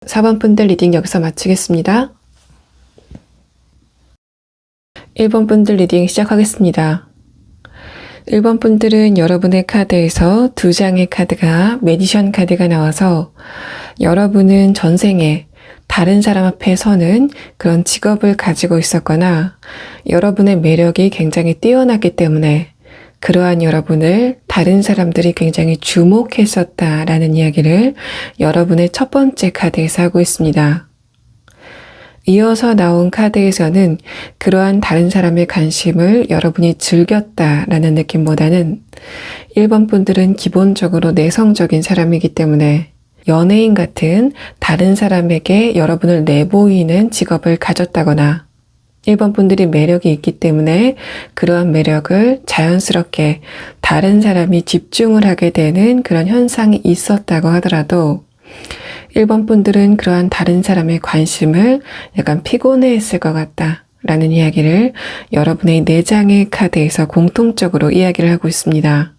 4번 분들 리딩 여기서 마치겠습니다. 1번 분들 리딩 시작하겠습니다. 1번 분들은 여러분의 카드에서 2장의 카드가 매지션 카드가 나와서 여러분은 전생에 다른 사람 앞에 서는 그런 직업을 가지고 있었거나 여러분의 매력이 굉장히 뛰어나기 때문에 그러한 여러분을 다른 사람들이 굉장히 주목했었다라는 이야기를 여러분의 첫 번째 카드에서 하고 있습니다. 이어서 나온 카드에서는 그러한 다른 사람의 관심을 여러분이 즐겼다라는 느낌보다는 1번 분들은 기본적으로 내성적인 사람이기 때문에 연예인 같은 다른 사람에게 여러분을 내보이는 직업을 가졌다거나 1번 분들이 매력이 있기 때문에 그러한 매력을 자연스럽게 다른 사람이 집중을 하게 되는 그런 현상이 있었다고 하더라도 1번 분들은 그러한 다른 사람의 관심을 약간 피곤해했을 것 같다 라는 이야기를 여러분의 4장의 카드에서 공통적으로 이야기를 하고 있습니다.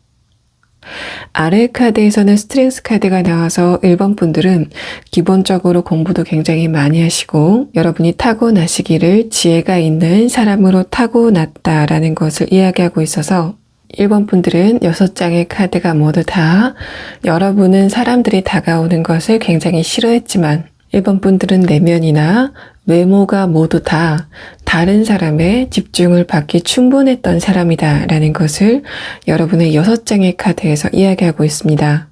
아래 카드에서는 스트렝스 카드가 나와서 1번 분들은 기본적으로 공부도 굉장히 많이 하시고 여러분이 타고나시기를 지혜가 있는 사람으로 타고났다라는 것을 이야기하고 있어서 1번 분들은 6장의 카드가 모두 다 여러분은 사람들이 다가오는 것을 굉장히 싫어했지만 1번 분들은 내면이나 외모가 모두 다 다른 사람의 집중을 받기 충분했던 사람이다 라는 것을 여러분의 6장의 카드에서 이야기하고 있습니다.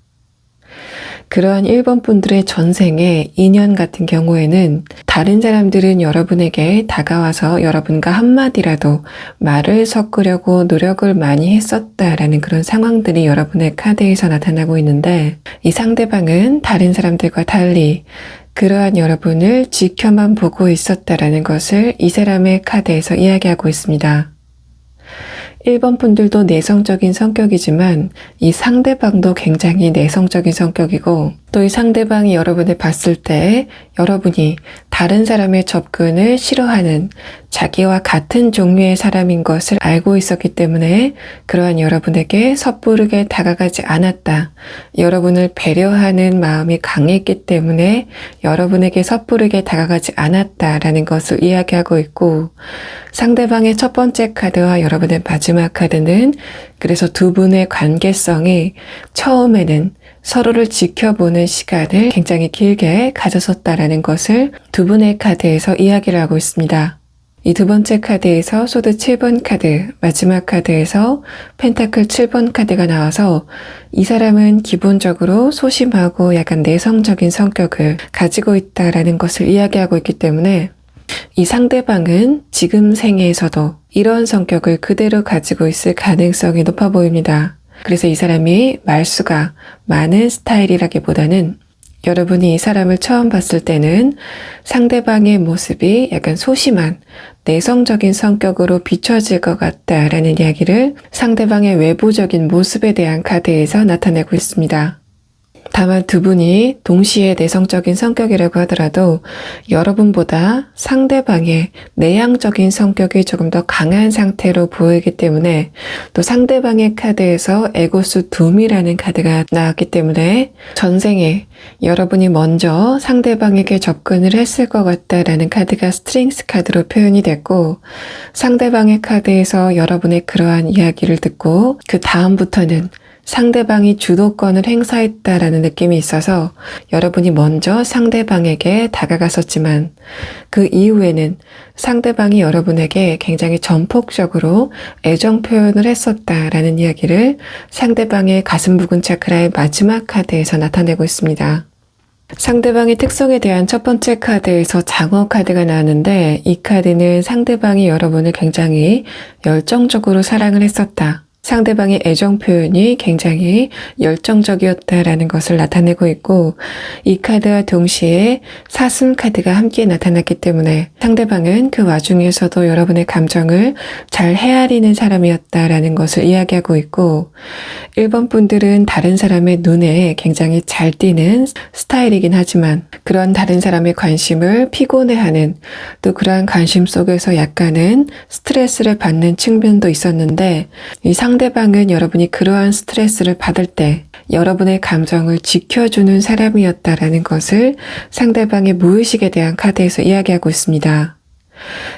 그러한 1번 분들의 전생의 인연 같은 경우에는 다른 사람들은 여러분에게 다가와서 여러분과 한마디라도 말을 섞으려고 노력을 많이 했었다라는 그런 상황들이 여러분의 카드에서 나타나고 있는데 이 상대방은 다른 사람들과 달리 그러한 여러분을 지켜만 보고 있었다라는 것을 이 사람의 카드에서 이야기하고 있습니다. 1번 분들도 내성적인 성격이지만 이 상대방도 굉장히 내성적인 성격이고 또 이 상대방이 여러분을 봤을 때 여러분이 다른 사람의 접근을 싫어하는 자기와 같은 종류의 사람인 것을 알고 있었기 때문에 그러한 여러분에게 섣부르게 다가가지 않았다. 여러분을 배려하는 마음이 강했기 때문에 여러분에게 섣부르게 다가가지 않았다라는 것을 이야기하고 있고 상대방의 첫 번째 카드와 여러분의 마지막 카드는 그래서 두 분의 관계성이 처음에는 서로를 지켜보는 시간을 굉장히 길게 가졌었다라는 것을 두 분의 카드에서 이야기를 하고 있습니다. 이 두 번째 카드에서 소드 7번 카드, 마지막 카드에서 펜타클 7번 카드가 나와서 이 사람은 기본적으로 소심하고 약간 내성적인 성격을 가지고 있다라는 것을 이야기하고 있기 때문에 이 상대방은 지금 생에서도 이런 성격을 그대로 가지고 있을 가능성이 높아 보입니다. 그래서 이 사람이 말수가 많은 스타일이라기보다는 여러분이 이 사람을 처음 봤을 때는 상대방의 모습이 약간 소심한 내성적인 성격으로 비춰질 것 같다라는 이야기를 상대방의 외부적인 모습에 대한 카드에서 나타내고 있습니다. 다만 두 분이 동시에 내성적인 성격이라고 하더라도 여러분보다 상대방의 내향적인 성격이 조금 더 강한 상태로 보이기 때문에 또 상대방의 카드에서 에고스 둠이라는 카드가 나왔기 때문에 전생에 여러분이 먼저 상대방에게 접근을 했을 것 같다라는 카드가 스트렝스 카드로 표현이 됐고 상대방의 카드에서 여러분의 그러한 이야기를 듣고 그 다음부터는 상대방이 주도권을 행사했다라는 느낌이 있어서 여러분이 먼저 상대방에게 다가갔었지만 그 이후에는 상대방이 여러분에게 굉장히 전폭적으로 애정 표현을 했었다라는 이야기를 상대방의 가슴 부근 차크라의 마지막 카드에서 나타내고 있습니다. 상대방의 특성에 대한 첫 번째 카드에서 장어 카드가 나왔는데 이 카드는 상대방이 여러분을 굉장히 열정적으로 사랑을 했었다. 상대방의 애정 표현이 굉장히 열정적이었다라는 것을 나타내고 있고 이 카드와 동시에 사슴 카드가 함께 나타났기 때문에 상대방은 그 와중에서도 여러분의 감정을 잘 헤아리는 사람이었다라는 것을 이야기하고 있고, 1번 분들은 다른 사람의 눈에 굉장히 잘 띄는 스타일이긴 하지만 그런 다른 사람의 관심을 피곤해하는, 또 그러한 관심 속에서 약간은 스트레스를 받는 측면도 있었는데, 이 상대방은 여러분이 그러한 스트레스를 받을 때 여러분의 감정을 지켜주는 사람이었다라는 것을 상대방의 무의식에 대한 카드에서 이야기하고 있습니다.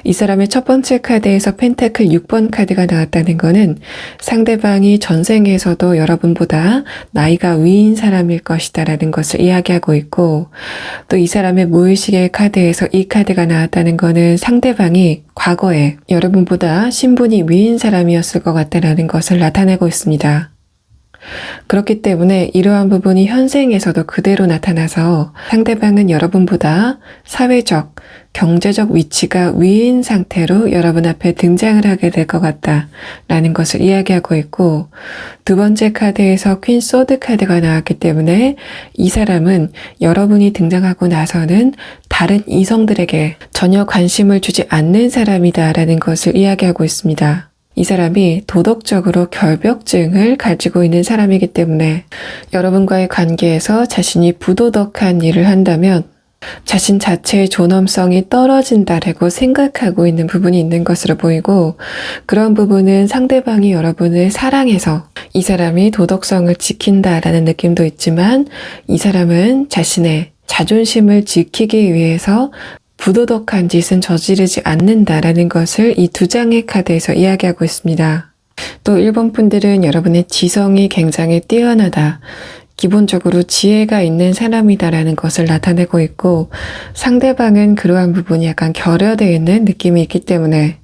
이 사람의 첫 번째 카드에서 펜타클 6번 카드가 나왔다는 것은 상대방이 전생에서도 여러분보다 나이가 위인 사람일 것이다 라는 것을 이야기하고 있고, 또 이 사람의 무의식의 카드에서 이 카드가 나왔다는 것은 상대방이 과거에 여러분보다 신분이 위인 사람이었을 것 같다라는 것을 나타내고 있습니다. 그렇기 때문에 이러한 부분이 현생에서도 그대로 나타나서 상대방은 여러분보다 사회적, 경제적 위치가 위인 상태로 여러분 앞에 등장을 하게 될 것 같다라는 것을 이야기하고 있고, 두 번째 카드에서 퀸 소드 카드가 나왔기 때문에 이 사람은 여러분이 등장하고 나서는 다른 이성들에게 전혀 관심을 주지 않는 사람이다라는 것을 이야기하고 있습니다. 이 사람이 도덕적으로 결벽증을 가지고 있는 사람이기 때문에 여러분과의 관계에서 자신이 부도덕한 일을 한다면 자신 자체의 존엄성이 떨어진다라고 생각하고 있는 부분이 있는 것으로 보이고, 그런 부분은 상대방이 여러분을 사랑해서 이 사람이 도덕성을 지킨다라는 느낌도 있지만, 이 사람은 자신의 자존심을 지키기 위해서 부도덕한 짓은 저지르지 않는다라는 것을 이 두 장의 카드에서 이야기하고 있습니다. 또 1번 분들은 여러분의 지성이 굉장히 뛰어나다, 기본적으로 지혜가 있는 사람이다라는 것을 나타내고 있고, 상대방은 그러한 부분이 약간 결여되어 있는 느낌이 있기 때문에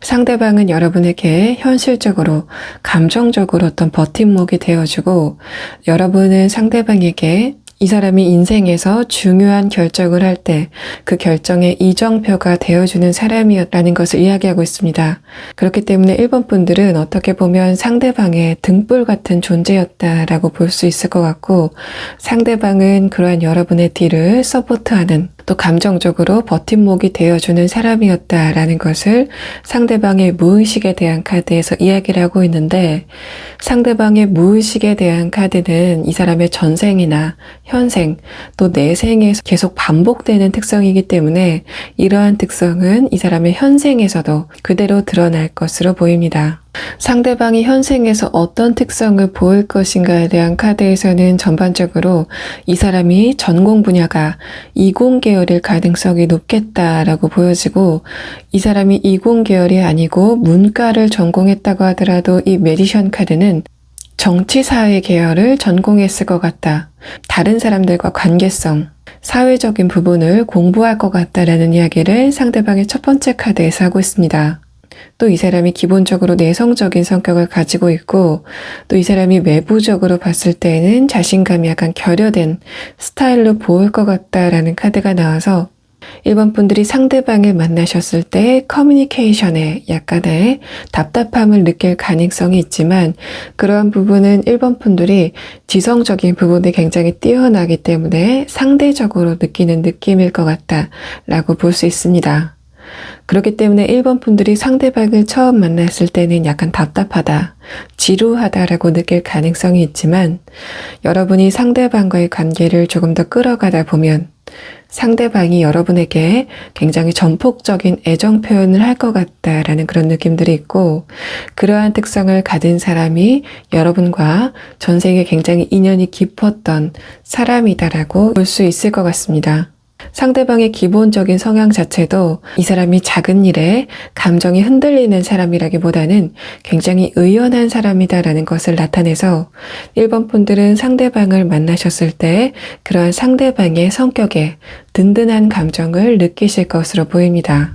상대방은 여러분에게 현실적으로, 감정적으로 어떤 버팀목이 되어주고, 여러분은 상대방에게 이 사람이 인생에서 중요한 결정을 할 때 그 결정의 이정표가 되어주는 사람이었다는 것을 이야기하고 있습니다. 그렇기 때문에 1번 분들은 어떻게 보면 상대방의 등불 같은 존재였다라고 볼 수 있을 것 같고, 상대방은 그러한 여러분의 뒤를 서포트하는, 또 감정적으로 버팀목이 되어주는 사람이었다라는 것을 상대방의 무의식에 대한 카드에서 이야기를 하고 있는데, 상대방의 무의식에 대한 카드는 이 사람의 전생이나 현생, 또 내생에서 계속 반복되는 특성이기 때문에 이러한 특성은 이 사람의 현생에서도 그대로 드러날 것으로 보입니다. 상대방이 현생에서 어떤 특성을 보일 것인가에 대한 카드에서는 전반적으로 이 사람이 전공 분야가 이공계열일 가능성이 높겠다라고 보여지고, 이 사람이 이공계열이 아니고 문과를 전공했다고 하더라도 이 매지션 카드는 정치사회 계열을 전공했을 것 같다, 다른 사람들과 관계성, 사회적인 부분을 공부할 것 같다라는 이야기를 상대방의 첫 번째 카드에서 하고 있습니다. 또 이 사람이 기본적으로 내성적인 성격을 가지고 있고, 또 이 사람이 외부적으로 봤을 때는 자신감이 약간 결여된 스타일로 보일 것 같다라는 카드가 나와서 1번 분들이 상대방을 만나셨을 때 커뮤니케이션에 약간의 답답함을 느낄 가능성이 있지만, 그러한 부분은 1번 분들이 지성적인 부분이 굉장히 뛰어나기 때문에 상대적으로 느끼는 느낌일 것 같다라고 볼 수 있습니다. 그렇기 때문에 1번 분들이 상대방을 처음 만났을 때는 약간 답답하다, 지루하다라고 느낄 가능성이 있지만, 여러분이 상대방과의 관계를 조금 더 끌어가다 보면 상대방이 여러분에게 굉장히 전폭적인 애정 표현을 할 것 같다라는 그런 느낌들이 있고, 그러한 특성을 가진 사람이 여러분과 전생에 굉장히 인연이 깊었던 사람이다라고 볼 수 있을 것 같습니다. 상대방의 기본적인 성향 자체도 이 사람이 작은 일에 감정이 흔들리는 사람이라기보다는 굉장히 의연한 사람이다라는 것을 나타내서 1번 분들은 상대방을 만나셨을 때 그러한 상대방의 성격에 든든한 감정을 느끼실 것으로 보입니다.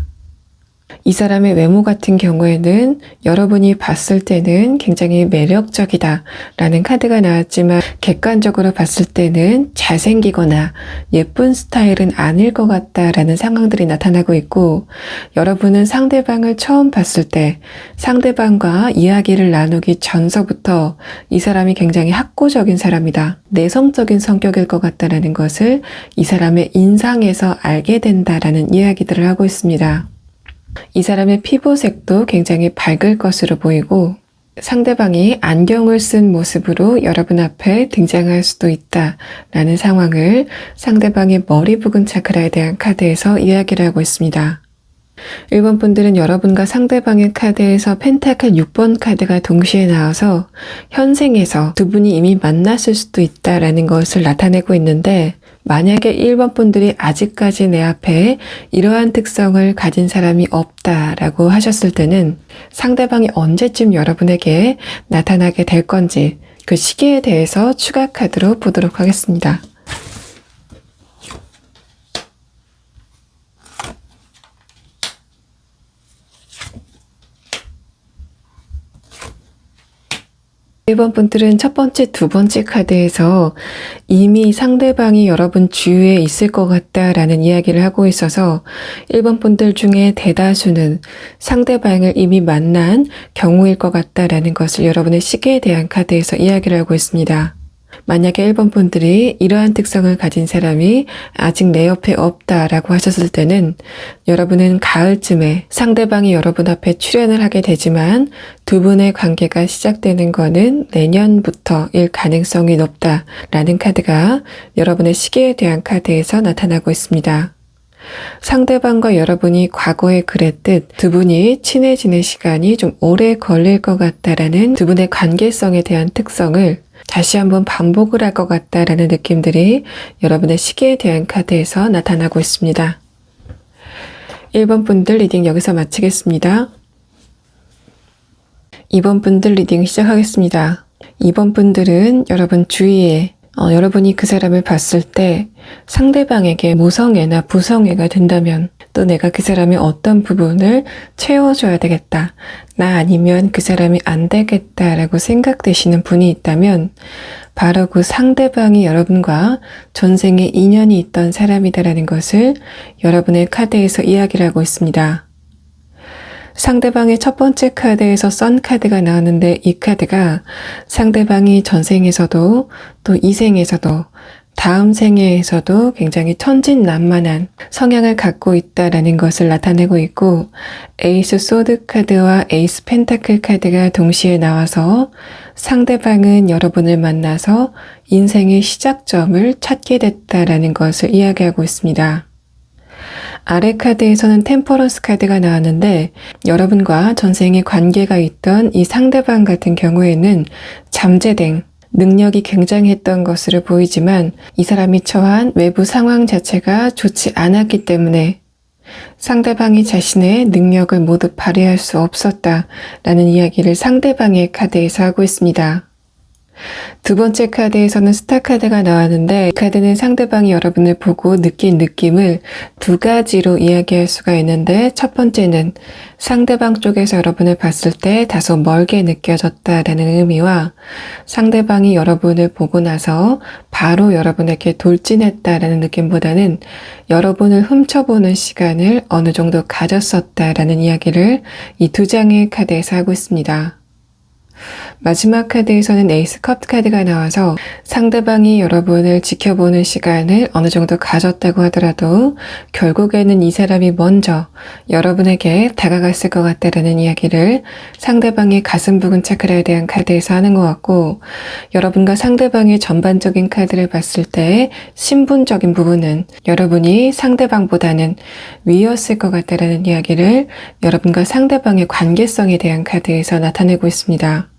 이 사람의 외모 같은 경우에는 여러분이 봤을 때는 굉장히 매력적이다 라는 카드가 나왔지만 객관적으로 봤을 때는 잘생기거나 예쁜 스타일은 아닐 것 같다 라는 상황들이 나타나고 있고, 여러분은 상대방을 처음 봤을 때 상대방과 이야기를 나누기 전서부터 이 사람이 굉장히 학구적인 사람이다, 내성적인 성격일 것 같다라는 것을 이 사람의 인상에서 알게 된다라는 이야기들을 하고 있습니다. 이 사람의 피부색도 굉장히 밝을 것으로 보이고, 상대방이 안경을 쓴 모습으로 여러분 앞에 등장할 수도 있다라는 상황을 상대방의 머리 부근 차크라에 대한 카드에서 이야기를 하고 있습니다. 1번 분들은 여러분과 상대방의 카드에서 펜타클 6번 카드가 동시에 나와서 현생에서 두 분이 이미 만났을 수도 있다라는 것을 나타내고 있는데, 만약에 1번 분들이 아직까지 내 앞에 이러한 특성을 가진 사람이 없다라고 하셨을 때는 상대방이 언제쯤 여러분에게 나타나게 될 건지 그 시기에 대해서 추가 카드로 보도록 하겠습니다. 일번 분들은 첫 번째, 두 번째 카드에서 이미 상대방이 여러분 주위에 있을 것 같다라는 이야기를 하고 있어서 1번 분들 중에 대다수는 상대방을 이미 만난 경우일 것 같다라는 것을 여러분의 시기에 대한 카드에서 이야기를 하고 있습니다. 만약에 1번 분들이 이러한 특성을 가진 사람이 아직 내 옆에 없다라고 하셨을 때는 여러분은 가을쯤에 상대방이 여러분 앞에 출연을 하게 되지만 두 분의 관계가 시작되는 거는 내년부터일 가능성이 높다라는 카드가 여러분의 시기에 대한 카드에서 나타나고 있습니다. 상대방과 여러분이 과거에 그랬듯 두 분이 친해지는 시간이 좀 오래 걸릴 것 같다라는 두 분의 관계성에 대한 특성을 다시 한번 반복을 할 것 같다라는 느낌들이 여러분의 시기에 대한 카드에서 나타나고 있습니다. 1번 분들 리딩 여기서 마치겠습니다. 2번 분들 리딩 시작하겠습니다. 2번 분들은 여러분 주위에 여러분이 그 사람을 봤을 때 상대방에게 모성애나 부성애가 된다면, 또 내가 그 사람의 어떤 부분을 채워줘야 되겠다, 나 아니면 그 사람이 안 되겠다라고 생각되시는 분이 있다면 바로 그 상대방이 여러분과 전생에 인연이 있던 사람이다라는 것을 여러분의 카드에서 이야기를 하고 있습니다. 상대방의 첫 번째 카드에서 선 카드가 나왔는데, 이 카드가 상대방이 전생에서도 또 이생에서도 다음 생애에서도 굉장히 천진난만한 성향을 갖고 있다라는 것을 나타내고 있고, 에이스 소드 카드와 에이스 펜타클 카드가 동시에 나와서 상대방은 여러분을 만나서 인생의 시작점을 찾게 됐다라는 것을 이야기하고 있습니다. 아래 카드에서는 템퍼런스 카드가 나왔는데, 여러분과 전생에 관계가 있던 이 상대방 같은 경우에는 잠재된 능력이 굉장했던 것으로 보이지만 이 사람이 처한 외부 상황 자체가 좋지 않았기 때문에 상대방이 자신의 능력을 모두 발휘할 수 없었다라는 이야기를 상대방의 카드에서 하고 있습니다. 두 번째 카드에서는 스타 카드가 나왔는데, 이 카드는 상대방이 여러분을 보고 느낀 느낌을 두 가지로 이야기할 수가 있는데, 첫 번째는 상대방 쪽에서 여러분을 봤을 때 다소 멀게 느껴졌다라는 의미와, 상대방이 여러분을 보고 나서 바로 여러분에게 돌진했다라는 느낌보다는 여러분을 훔쳐보는 시간을 어느 정도 가졌었다라는 이야기를 이 두 장의 카드에서 하고 있습니다. 마지막 카드에서는 에이스 컵 카드가 나와서 상대방이 여러분을 지켜보는 시간을 어느 정도 가졌다고 하더라도 결국에는 이 사람이 먼저 여러분에게 다가갔을 것 같다라는 이야기를 상대방의 가슴 부근 차크라에 대한 카드에서 하는 것 같고, 여러분과 상대방의 전반적인 카드를 봤을 때 신분적인 부분은 여러분이 상대방보다는 위였을 것 같다라는 이야기를 여러분과 상대방의 관계성에 대한 카드에서 나타내고 있습니다.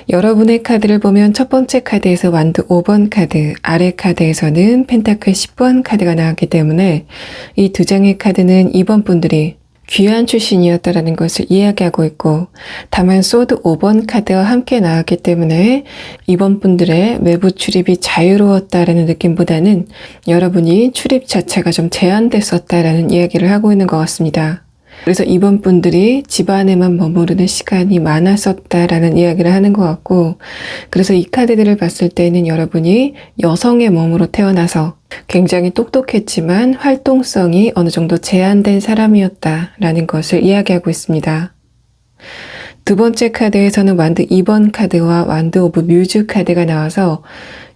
여러분의 카드를 보면 첫 번째 카드에서 완드 5번 카드, 아래 카드에서는 펜타클 10번 카드가 나왔기 때문에 이 두 장의 카드는 2번 분들이 귀한 출신이었다라는 것을 이야기하고 있고, 다만 소드 5번 카드와 함께 나왔기 때문에 2번 분들의 외부 출입이 자유로웠다라는 느낌보다는 여러분이 출입 자체가 좀 제한됐었다라는 이야기를 하고 있는 것 같습니다. 그래서 이번 분들이 집안에만 머무르는 시간이 많았었다라는 이야기를 하는 것 같고, 그래서 이 카드들을 봤을 때는 여러분이 여성의 몸으로 태어나서 굉장히 똑똑했지만 활동성이 어느 정도 제한된 사람이었다라는 것을 이야기하고 있습니다. 두 번째 카드에서는 완드 2번 카드와 완드 오브 뮤즈 카드가 나와서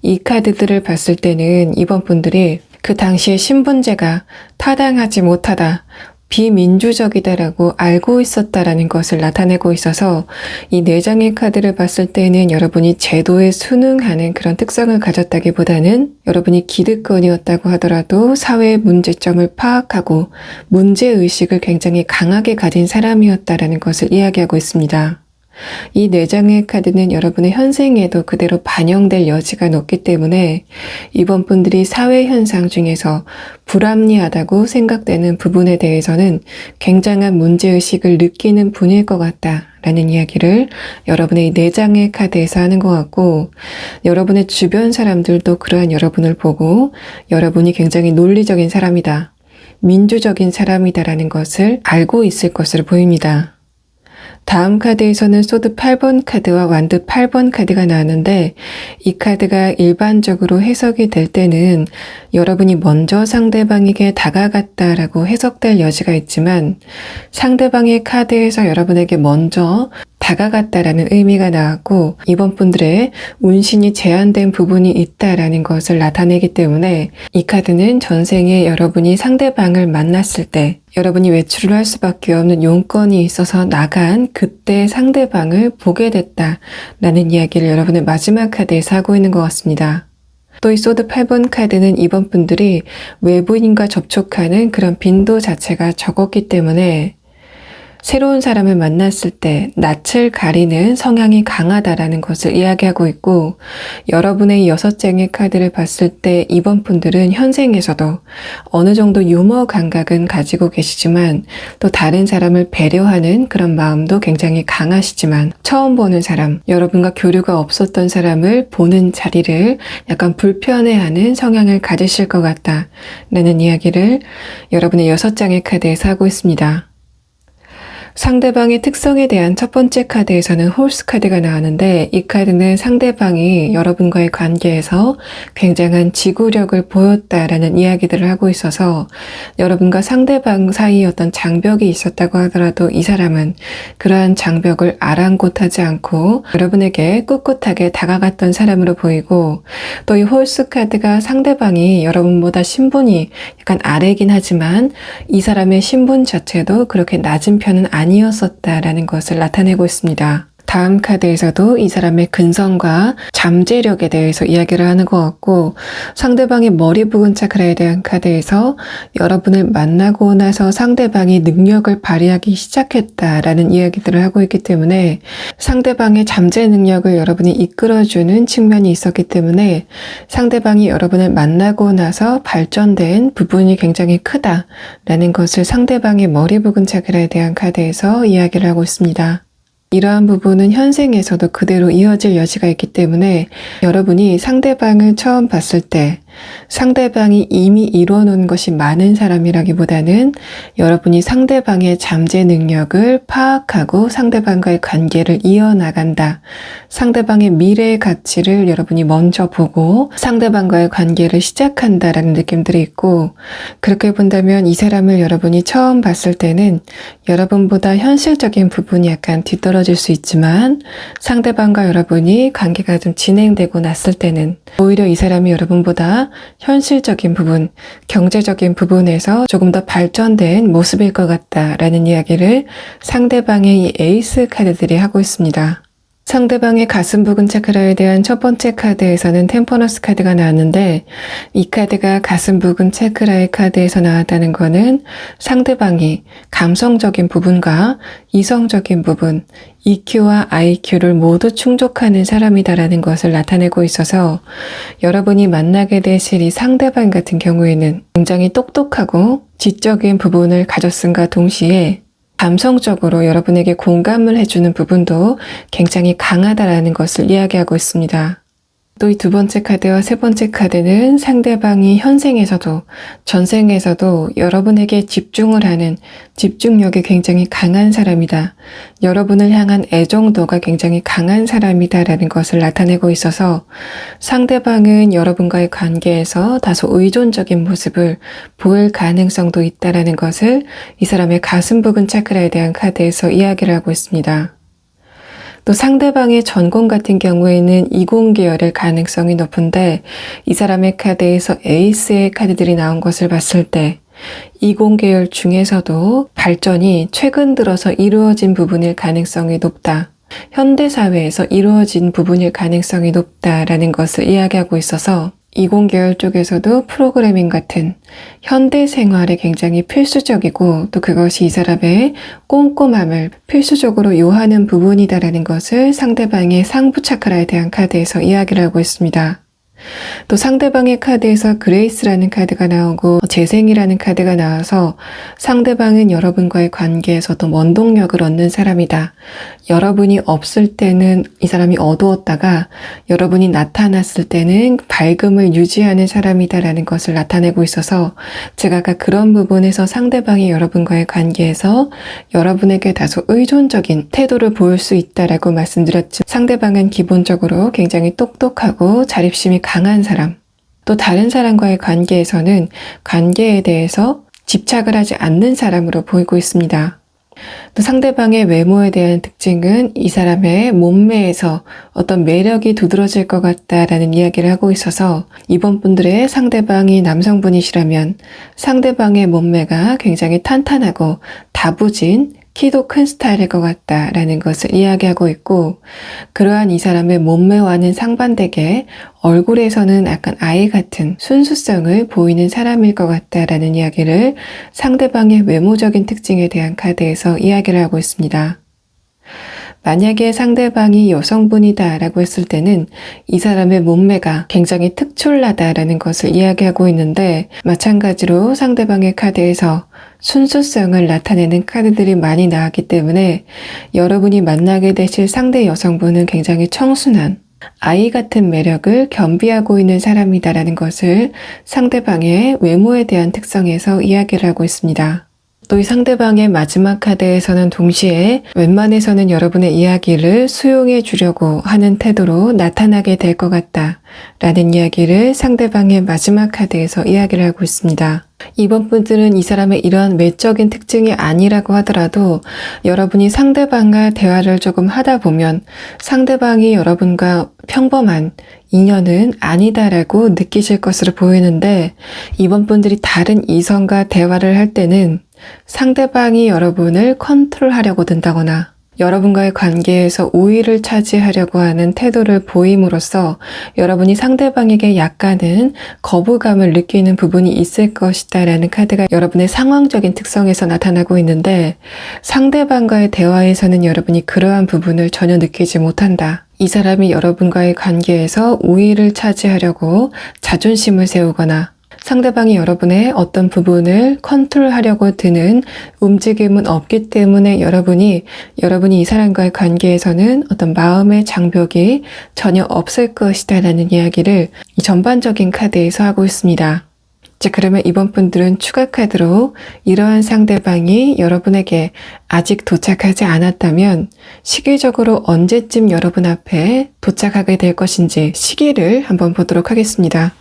이 카드들을 봤을 때는 이번 분들이 그 당시의 신분제가 타당하지 못하다, 비민주적이다라고 알고 있었다라는 것을 나타내고 있어서 이 4장의 카드를 봤을 때는 여러분이 제도에 순응하는 그런 특성을 가졌다기보다는 여러분이 기득권이었다고 하더라도 사회의 문제점을 파악하고 문제의식을 굉장히 강하게 가진 사람이었다라는 것을 이야기하고 있습니다. 이 4장의 카드는 여러분의 현생에도 그대로 반영될 여지가 높기 때문에 이번 분들이 사회 현상 중에서 불합리하다고 생각되는 부분에 대해서는 굉장한 문제의식을 느끼는 분일 것 같다라는 이야기를 여러분의 이 4장의 카드에서 하는 것 같고, 여러분의 주변 사람들도 그러한 여러분을 보고 여러분이 굉장히 논리적인 사람이다, 민주적인 사람이다라는 것을 알고 있을 것으로 보입니다. 다음 카드에서는 소드 8번 카드와 완드 8번 카드가 나왔는데, 이 카드가 일반적으로 해석이 될 때는 여러분이 먼저 상대방에게 다가갔다라고 해석될 여지가 있지만, 상대방의 카드에서 여러분에게 먼저 다가갔다라는 의미가 나왔고, 이번 분들의 운신이 제한된 부분이 있다라는 것을 나타내기 때문에 이 카드는 전생에 여러분이 상대방을 만났을 때 여러분이 외출을 할 수밖에 없는 용건이 있어서 나간 그때 상대방을 보게 됐다라는 이야기를 여러분의 마지막 카드에서 하고 있는 것 같습니다. 또 이 소드 8번 카드는 이번 분들이 외부인과 접촉하는 그런 빈도 자체가 적었기 때문에 새로운 사람을 만났을 때 낯을 가리는 성향이 강하다라는 것을 이야기하고 있고, 여러분의 6장의 카드를 봤을 때 이번 분들은 현생에서도 어느 정도 유머 감각은 가지고 계시지만 또 다른 사람을 배려하는 그런 마음도 굉장히 강하시지만, 처음 보는 사람, 여러분과 교류가 없었던 사람을 보는 자리를 약간 불편해하는 성향을 가지실 것 같다라는 이야기를 여러분의 6장의 카드에서 하고 있습니다. 상대방의 특성에 대한 첫 번째 카드에서는 홀스 카드가 나왔는데, 이 카드는 상대방이 여러분과의 관계에서 굉장한 지구력을 보였다라는 이야기들을 하고 있어서 여러분과 상대방 사이에 어떤 장벽이 있었다고 하더라도 이 사람은 그러한 장벽을 아랑곳하지 않고 여러분에게 꿋꿋하게 다가갔던 사람으로 보이고, 또 이 홀스 카드가 상대방이 여러분보다 신분이 약간 아래긴 하지만 이 사람의 신분 자체도 그렇게 낮은 편은 아니었었다라는 것을 나타내고 있습니다. 다음 카드에서도 이 사람의 근성과 잠재력에 대해서 이야기를 하는 것 같고, 상대방의 머리 부근 차크라에 대한 카드에서 여러분을 만나고 나서 상대방이 능력을 발휘하기 시작했다라는 이야기들을 하고 있기 때문에 상대방의 잠재 능력을 여러분이 이끌어주는 측면이 있었기 때문에 상대방이 여러분을 만나고 나서 발전된 부분이 굉장히 크다라는 것을 상대방의 머리 부근 차크라에 대한 카드에서 이야기를 하고 있습니다. 이러한 부분은 현생에서도 그대로 이어질 여지가 있기 때문에 여러분이 상대방을 처음 봤을 때 상대방이 이미 이뤄놓은 것이 많은 사람이라기보다는 여러분이 상대방의 잠재 능력을 파악하고 상대방과의 관계를 이어나간다, 상대방의 미래의 가치를 여러분이 먼저 보고 상대방과의 관계를 시작한다라는 느낌들이 있고, 그렇게 본다면 이 사람을 여러분이 처음 봤을 때는 여러분보다 현실적인 부분이 약간 뒤떨어질 수 있지만, 상대방과 여러분이 관계가 좀 진행되고 났을 때는 오히려 이 사람이 여러분보다 현실적인 부분, 경제적인 부분에서 조금 더 발전된 모습일 것 같다라는 이야기를 상대방의 이 에이스 카드들이 하고 있습니다. 상대방의 가슴 부근 차크라에 대한 첫 번째 카드에서는 템퍼런스 카드가 나왔는데, 이 카드가 가슴 부근 차크라의 카드에서 나왔다는 것은 상대방이 감성적인 부분과 이성적인 부분, EQ와 IQ를 모두 충족하는 사람이다라는 것을 나타내고 있어서 여러분이 만나게 되실 이 상대방 같은 경우에는 굉장히 똑똑하고 지적인 부분을 가졌음과 동시에 감성적으로 여러분에게 공감을 해주는 부분도 굉장히 강하다라는 것을 이야기하고 있습니다. 또 이 두 번째 카드와 세 번째 카드는 상대방이 현생에서도 전생에서도 여러분에게 집중을 하는 집중력이 굉장히 강한 사람이다. 여러분을 향한 애정도가 굉장히 강한 사람이다라는 것을 나타내고 있어서 상대방은 여러분과의 관계에서 다소 의존적인 모습을 보일 가능성도 있다라는 것을 이 사람의 가슴 부근 차크라에 대한 카드에서 이야기를 하고 있습니다. 또 상대방의 전공 같은 경우에는 이공계열일 가능성이 높은데 이 사람의 카드에서 에이스의 카드들이 나온 것을 봤을 때 이공계열 중에서도 발전이 최근 들어서 이루어진 부분일 가능성이 높다. 현대사회에서 이루어진 부분일 가능성이 높다라는 것을 이야기하고 있어서 이공계열 쪽에서도 프로그래밍 같은 현대 생활에 굉장히 필수적이고 또 그것이 이 사람의 꼼꼼함을 필수적으로 요하는 부분이다라는 것을 상대방의 상부 차크라에 대한 카드에서 이야기를 하고 있습니다. 또 상대방의 카드에서 그레이스라는 카드가 나오고 재생이라는 카드가 나와서 상대방은 여러분과의 관계에서도 원동력을 얻는 사람이다. 여러분이 없을 때는 이 사람이 어두웠다가 여러분이 나타났을 때는 밝음을 유지하는 사람이다라는 것을 나타내고 있어서 제가 아까 그런 부분에서 상대방이 여러분과의 관계에서 여러분에게 다소 의존적인 태도를 보일 수 있다라고 말씀드렸죠. 상대방은 기본적으로 굉장히 똑똑하고 자립심이 강한 사람, 또 다른 사람과의 관계에서는 관계에 대해서 집착을 하지 않는 사람으로 보이고 있습니다. 또 상대방의 외모에 대한 특징은 이 사람의 몸매에서 어떤 매력이 두드러질 것 같다라는 이야기를 하고 있어서 이번 분들의 상대방이 남성분이시라면 상대방의 몸매가 굉장히 탄탄하고 다부진 키도 큰 스타일일 것 같다라는 것을 이야기하고 있고 그러한 이 사람의 몸매와는 상반되게 얼굴에서는 약간 아이 같은 순수성을 보이는 사람일 것 같다라는 이야기를 상대방의 외모적인 특징에 대한 카드에서 이야기를 하고 있습니다. 만약에 상대방이 여성분이다라고 했을 때는 이 사람의 몸매가 굉장히 특출나다라는 것을 이야기하고 있는데 마찬가지로 상대방의 카드에서 순수성을 나타내는 카드들이 많이 나왔기 때문에 여러분이 만나게 되실 상대 여성분은 굉장히 청순한 아이 같은 매력을 겸비하고 있는 사람이다라는 것을 상대방의 외모에 대한 특성에서 이야기를 하고 있습니다. 또 이 상대방의 마지막 카드에서는 동시에 웬만해서는 여러분의 이야기를 수용해 주려고 하는 태도로 나타나게 될 것 같다 라는 이야기를 상대방의 마지막 카드에서 이야기를 하고 있습니다. 이번 분들은 이 사람의 이러한 외적인 특징이 아니라고 하더라도 여러분이 상대방과 대화를 조금 하다 보면 상대방이 여러분과 평범한 인연은 아니다라고 느끼실 것으로 보이는데 이번 분들이 다른 이성과 대화를 할 때는 상대방이 여러분을 컨트롤하려고 든다거나 여러분과의 관계에서 우위를 차지하려고 하는 태도를 보임으로써 여러분이 상대방에게 약간은 거부감을 느끼는 부분이 있을 것이다 라는 카드가 여러분의 상황적인 특성에서 나타나고 있는데 상대방과의 대화에서는 여러분이 그러한 부분을 전혀 느끼지 못한다. 이 사람이 여러분과의 관계에서 우위를 차지하려고 자존심을 세우거나 상대방이 여러분의 어떤 부분을 컨트롤하려고 드는 움직임은 없기 때문에 여러분이 이 사람과의 관계에서는 어떤 마음의 장벽이 전혀 없을 것이다 라는 이야기를 이 전반적인 카드에서 하고 있습니다. 자, 그러면 이번 분들은 추가 카드로 이러한 상대방이 여러분에게 아직 도착하지 않았다면 시기적으로 언제쯤 여러분 앞에 도착하게 될 것인지 시기를 한번 보도록 하겠습니다.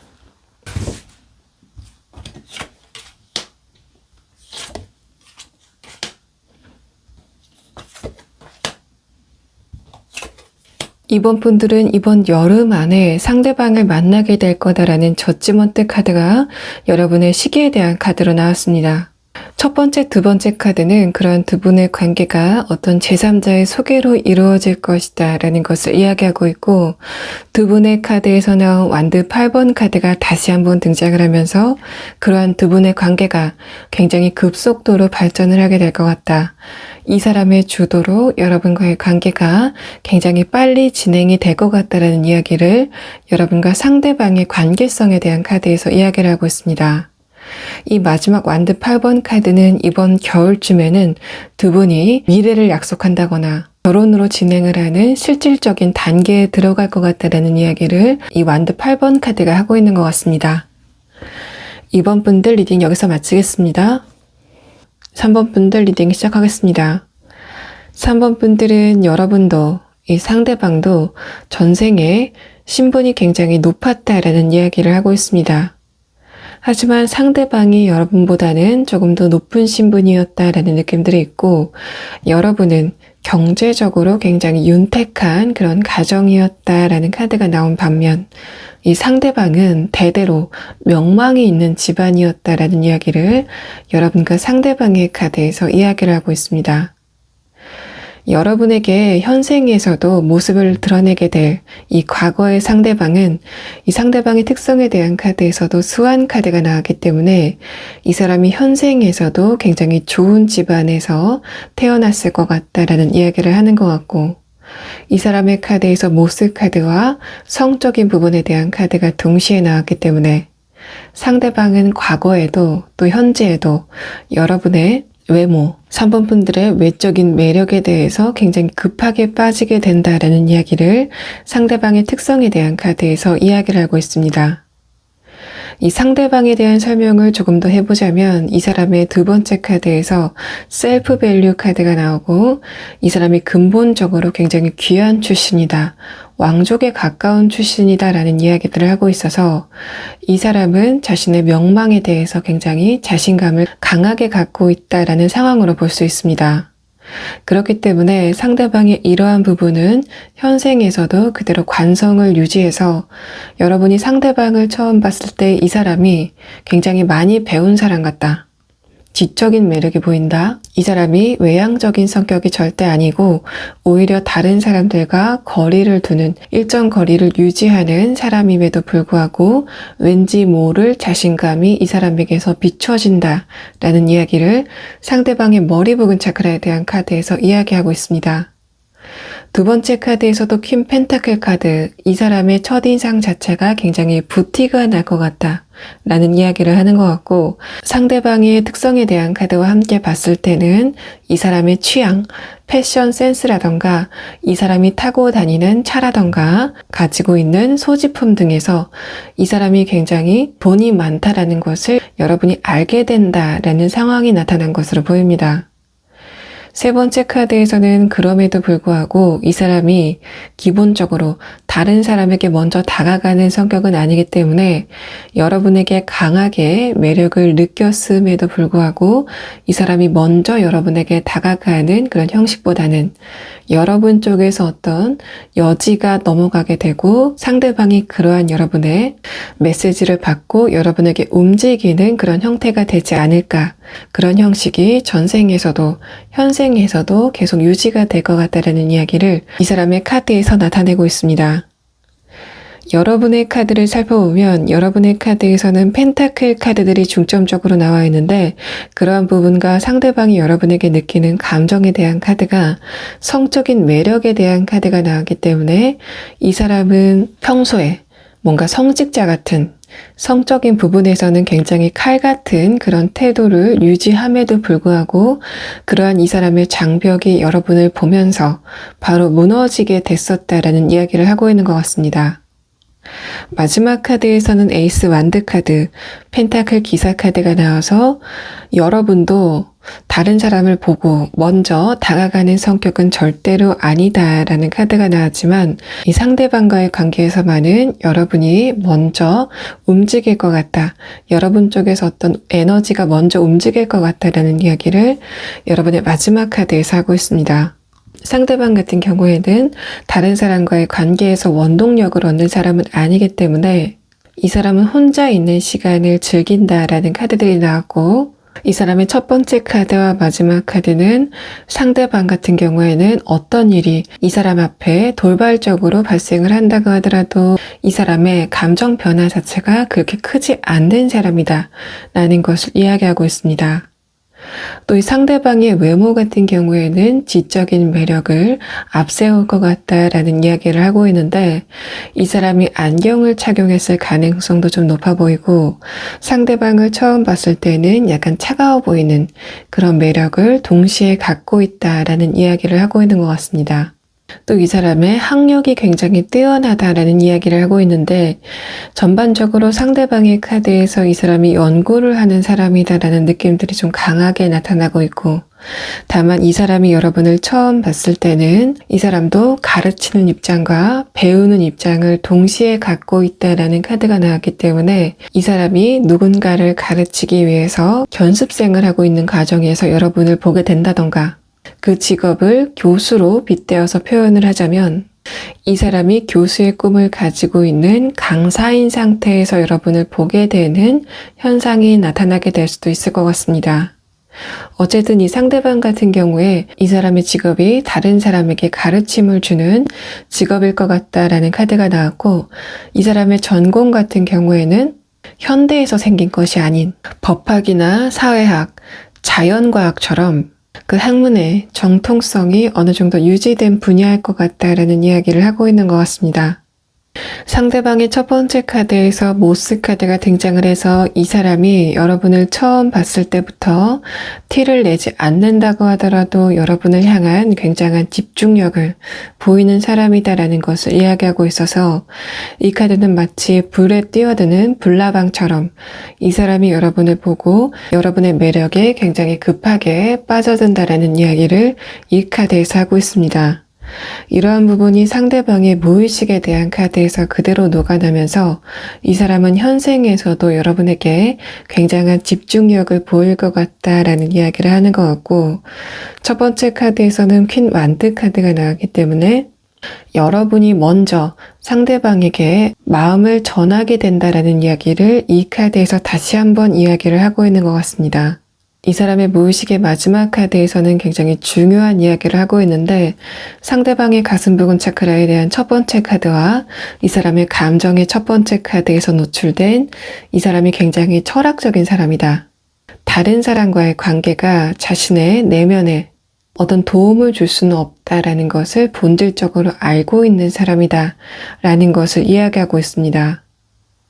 이번 분들은 이번 여름 안에 상대방을 만나게 될 거다라는 저지먼트 카드가 여러분의 시기에 대한 카드로 나왔습니다. 첫 번째, 두 번째 카드는 그런 두 분의 관계가 어떤 제3자의 소개로 이루어질 것이다 라는 것을 이야기하고 있고 두 분의 카드에서 나온 완드 8번 카드가 다시 한번 등장을 하면서 그러한 두 분의 관계가 굉장히 급속도로 발전을 하게 될 것 같다. 이 사람의 주도로 여러분과의 관계가 굉장히 빨리 진행이 될 것 같다라는 이야기를 여러분과 상대방의 관계성에 대한 카드에서 이야기를 하고 있습니다. 이 마지막 완드 8번 카드는 이번 겨울쯤에는 두 분이 미래를 약속한다거나 결혼으로 진행을 하는 실질적인 단계에 들어갈 것 같다라는 이야기를 이 완드 8번 카드가 하고 있는 것 같습니다. 2번 분들 리딩 여기서 마치겠습니다. 3번 분들 리딩 시작하겠습니다. 3번 분들은 여러분도 이 상대방도 전생에 신분이 굉장히 높았다라는 이야기를 하고 있습니다. 하지만 상대방이 여러분보다는 조금 더 높은 신분이었다라는 느낌들이 있고, 여러분은 경제적으로 굉장히 윤택한 그런 가정이었다라는 카드가 나온 반면, 이 상대방은 대대로 명망이 있는 집안이었다라는 이야기를 여러분과 상대방의 카드에서 이야기를 하고 있습니다. 여러분에게 현생에서도 모습을 드러내게 될 이 과거의 상대방은 이 상대방의 특성에 대한 카드에서도 수완 카드가 나왔기 때문에 이 사람이 현생에서도 굉장히 좋은 집안에서 태어났을 것 같다라는 이야기를 하는 것 같고, 이 사람의 카드에서 모스 카드와 성적인 부분에 대한 카드가 동시에 나왔기 때문에 상대방은 과거에도 또 현재에도 여러분의 외모, 3번 분들의 외적인 매력에 대해서 굉장히 급하게 빠지게 된다라는 이야기를 상대방의 특성에 대한 카드에서 이야기를 하고 있습니다. 이 상대방에 대한 설명을 조금 더 해보자면 이 사람의 두 번째 카드에서 셀프 밸류 카드가 나오고, 이 사람이 근본적으로 굉장히 귀한 출신이다, 왕족에 가까운 출신이다 라는 이야기들을 하고 있어서 이 사람은 자신의 명망에 대해서 굉장히 자신감을 강하게 갖고 있다라는 상황으로 볼 수 있습니다. 그렇기 때문에 상대방의 이러한 부분은 현생에서도 그대로 관성을 유지해서 여러분이 상대방을 처음 봤을 때 이 사람이 굉장히 많이 배운 사람 같다, 지적인 매력이 보인다, 이 사람이 외향적인 성격이 절대 아니고 오히려 다른 사람들과 거리를 두는, 일정 거리를 유지하는 사람임에도 불구하고 왠지 모를 자신감이 이 사람에게서 비춰진다 라는 이야기를 상대방의 머리 부근 차크라에 대한 카드에서 이야기하고 있습니다. 두 번째 카드에서도 퀸 펜타클 카드, 이 사람의 첫인상 자체가 굉장히 부티가 날 것 같다 라는 이야기를 하는 것 같고, 상대방의 특성에 대한 카드와 함께 봤을 때는 이 사람의 취향, 패션 센스라던가 이 사람이 타고 다니는 차라던가 가지고 있는 소지품 등에서 이 사람이 굉장히 돈이 많다라는 것을 여러분이 알게 된다라는 상황이 나타난 것으로 보입니다. 세 번째 카드에서는 그럼에도 불구하고 이 사람이 기본적으로 다른 사람에게 먼저 다가가는 성격은 아니기 때문에 여러분에게 강하게 매력을 느꼈음에도 불구하고 이 사람이 먼저 여러분에게 다가가는 그런 형식보다는 여러분 쪽에서 어떤 여지가 넘어가게 되고 상대방이 그러한 여러분의 메시지를 받고 여러분에게 움직이는 그런 형태가 되지 않을까, 그런 형식이 전생에서도 현생에서도 계속 유지가 될 것 같다라는 이야기를 이 사람의 카드에서 나타내고 있습니다. 여러분의 카드를 살펴보면 여러분의 카드에서는 펜타클 카드들이 중점적으로 나와 있는데, 그러한 부분과 상대방이 여러분에게 느끼는 감정에 대한 카드가 성적인 매력에 대한 카드가 나왔기 때문에 이 사람은 평소에 뭔가 성직자 같은, 성적인 부분에서는 굉장히 칼 같은 그런 태도를 유지함에도 불구하고 그러한 이 사람의 장벽이 여러분을 보면서 바로 무너지게 됐었다라는 이야기를 하고 있는 것 같습니다. 마지막 카드에서는 에이스 완드 카드, 펜타클 기사 카드가 나와서 여러분도 다른 사람을 보고 먼저 다가가는 성격은 절대로 아니다라는 카드가 나왔지만 이 상대방과의 관계에서만은 여러분이 먼저 움직일 것 같다, 여러분 쪽에서 어떤 에너지가 먼저 움직일 것 같다라는 이야기를 여러분의 마지막 카드에서 하고 있습니다. 상대방 같은 경우에는 다른 사람과의 관계에서 원동력을 얻는 사람은 아니기 때문에 이 사람은 혼자 있는 시간을 즐긴다라는 카드들이 나왔고, 이 사람의 첫 번째 카드와 마지막 카드는 상대방 같은 경우에는 어떤 일이 이 사람 앞에 돌발적으로 발생을 한다고 하더라도 이 사람의 감정 변화 자체가 그렇게 크지 않는 사람이다 라는 것을 이야기하고 있습니다. 또 이 상대방의 외모 같은 경우에는 지적인 매력을 앞세울 것 같다라는 이야기를 하고 있는데 이 사람이 안경을 착용했을 가능성도 좀 높아 보이고 상대방을 처음 봤을 때는 약간 차가워 보이는 그런 매력을 동시에 갖고 있다라는 이야기를 하고 있는 것 같습니다. 또 이 사람의 학력이 굉장히 뛰어나다라는 이야기를 하고 있는데 전반적으로 상대방의 카드에서 이 사람이 연구를 하는 사람이다라는 느낌들이 좀 강하게 나타나고 있고 다만 이 사람이 여러분을 처음 봤을 때는 이 사람도 가르치는 입장과 배우는 입장을 동시에 갖고 있다라는 카드가 나왔기 때문에 이 사람이 누군가를 가르치기 위해서 연습생을 하고 있는 과정에서 여러분을 보게 된다던가 그 직업을 교수로 빗대어서 표현을 하자면 이 사람이 교수의 꿈을 가지고 있는 강사인 상태에서 여러분을 보게 되는 현상이 나타나게 될 수도 있을 것 같습니다. 어쨌든 이 상대방 같은 경우에 이 사람의 직업이 다른 사람에게 가르침을 주는 직업일 것 같다라는 카드가 나왔고 이 사람의 전공 같은 경우에는 현대에서 생긴 것이 아닌 법학이나 사회학, 자연과학처럼 그 학문의 정통성이 어느 정도 유지된 분야일 것 같다라는 이야기를 하고 있는 것 같습니다. 상대방의 첫 번째 카드에서 모스 카드가 등장을 해서 이 사람이 여러분을 처음 봤을 때부터 티를 내지 않는다고 하더라도 여러분을 향한 굉장한 집중력을 보이는 사람이다라는 것을 이야기하고 있어서 이 카드는 마치 불에 뛰어드는 불나방처럼 이 사람이 여러분을 보고 여러분의 매력에 굉장히 급하게 빠져든다라는 이야기를 이 카드에서 하고 있습니다. 이러한 부분이 상대방의 무의식에 대한 카드에서 그대로 녹아나면서 이 사람은 현생에서도 여러분에게 굉장한 집중력을 보일 것 같다라는 이야기를 하는 것 같고 첫 번째 카드에서는 퀸 완드 카드가 나왔기 때문에 여러분이 먼저 상대방에게 마음을 전하게 된다라는 이야기를 이 카드에서 다시 한번 이야기를 하고 있는 것 같습니다. 이 사람의 무의식의 마지막 카드에서는 굉장히 중요한 이야기를 하고 있는데 상대방의 가슴 부근 차크라에 대한 첫 번째 카드와 이 사람의 감정의 첫 번째 카드에서 노출된 이 사람이 굉장히 철학적인 사람이다. 다른 사람과의 관계가 자신의 내면에 어떤 도움을 줄 수는 없다라는 것을 본질적으로 알고 있는 사람이다 라는 것을 이야기하고 있습니다.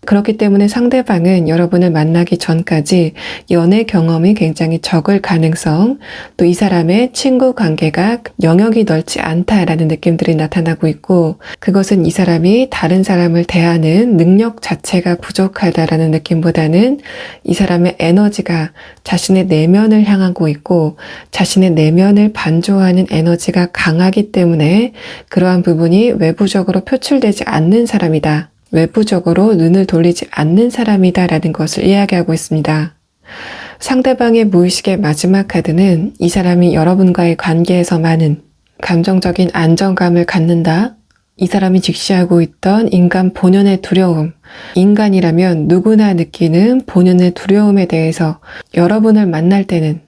그렇기 때문에 상대방은 여러분을 만나기 전까지 연애 경험이 굉장히 적을 가능성, 또 이 사람의 친구 관계가 영역이 넓지 않다라는 느낌들이 나타나고 있고 그것은 이 사람이 다른 사람을 대하는 능력 자체가 부족하다라는 느낌보다는 이 사람의 에너지가 자신의 내면을 향하고 있고 자신의 내면을 반조하는 에너지가 강하기 때문에 그러한 부분이 외부적으로 표출되지 않는 사람이다. 외부적으로 눈을 돌리지 않는 사람이다라는 것을 이야기하고 있습니다. 상대방의 무의식의 마지막 카드는 이 사람이 여러분과의 관계에서 많은 감정적인 안정감을 갖는다. 이 사람이 직시하고 있던 인간 본연의 두려움, 인간이라면 누구나 느끼는 본연의 두려움에 대해서 여러분을 만날 때는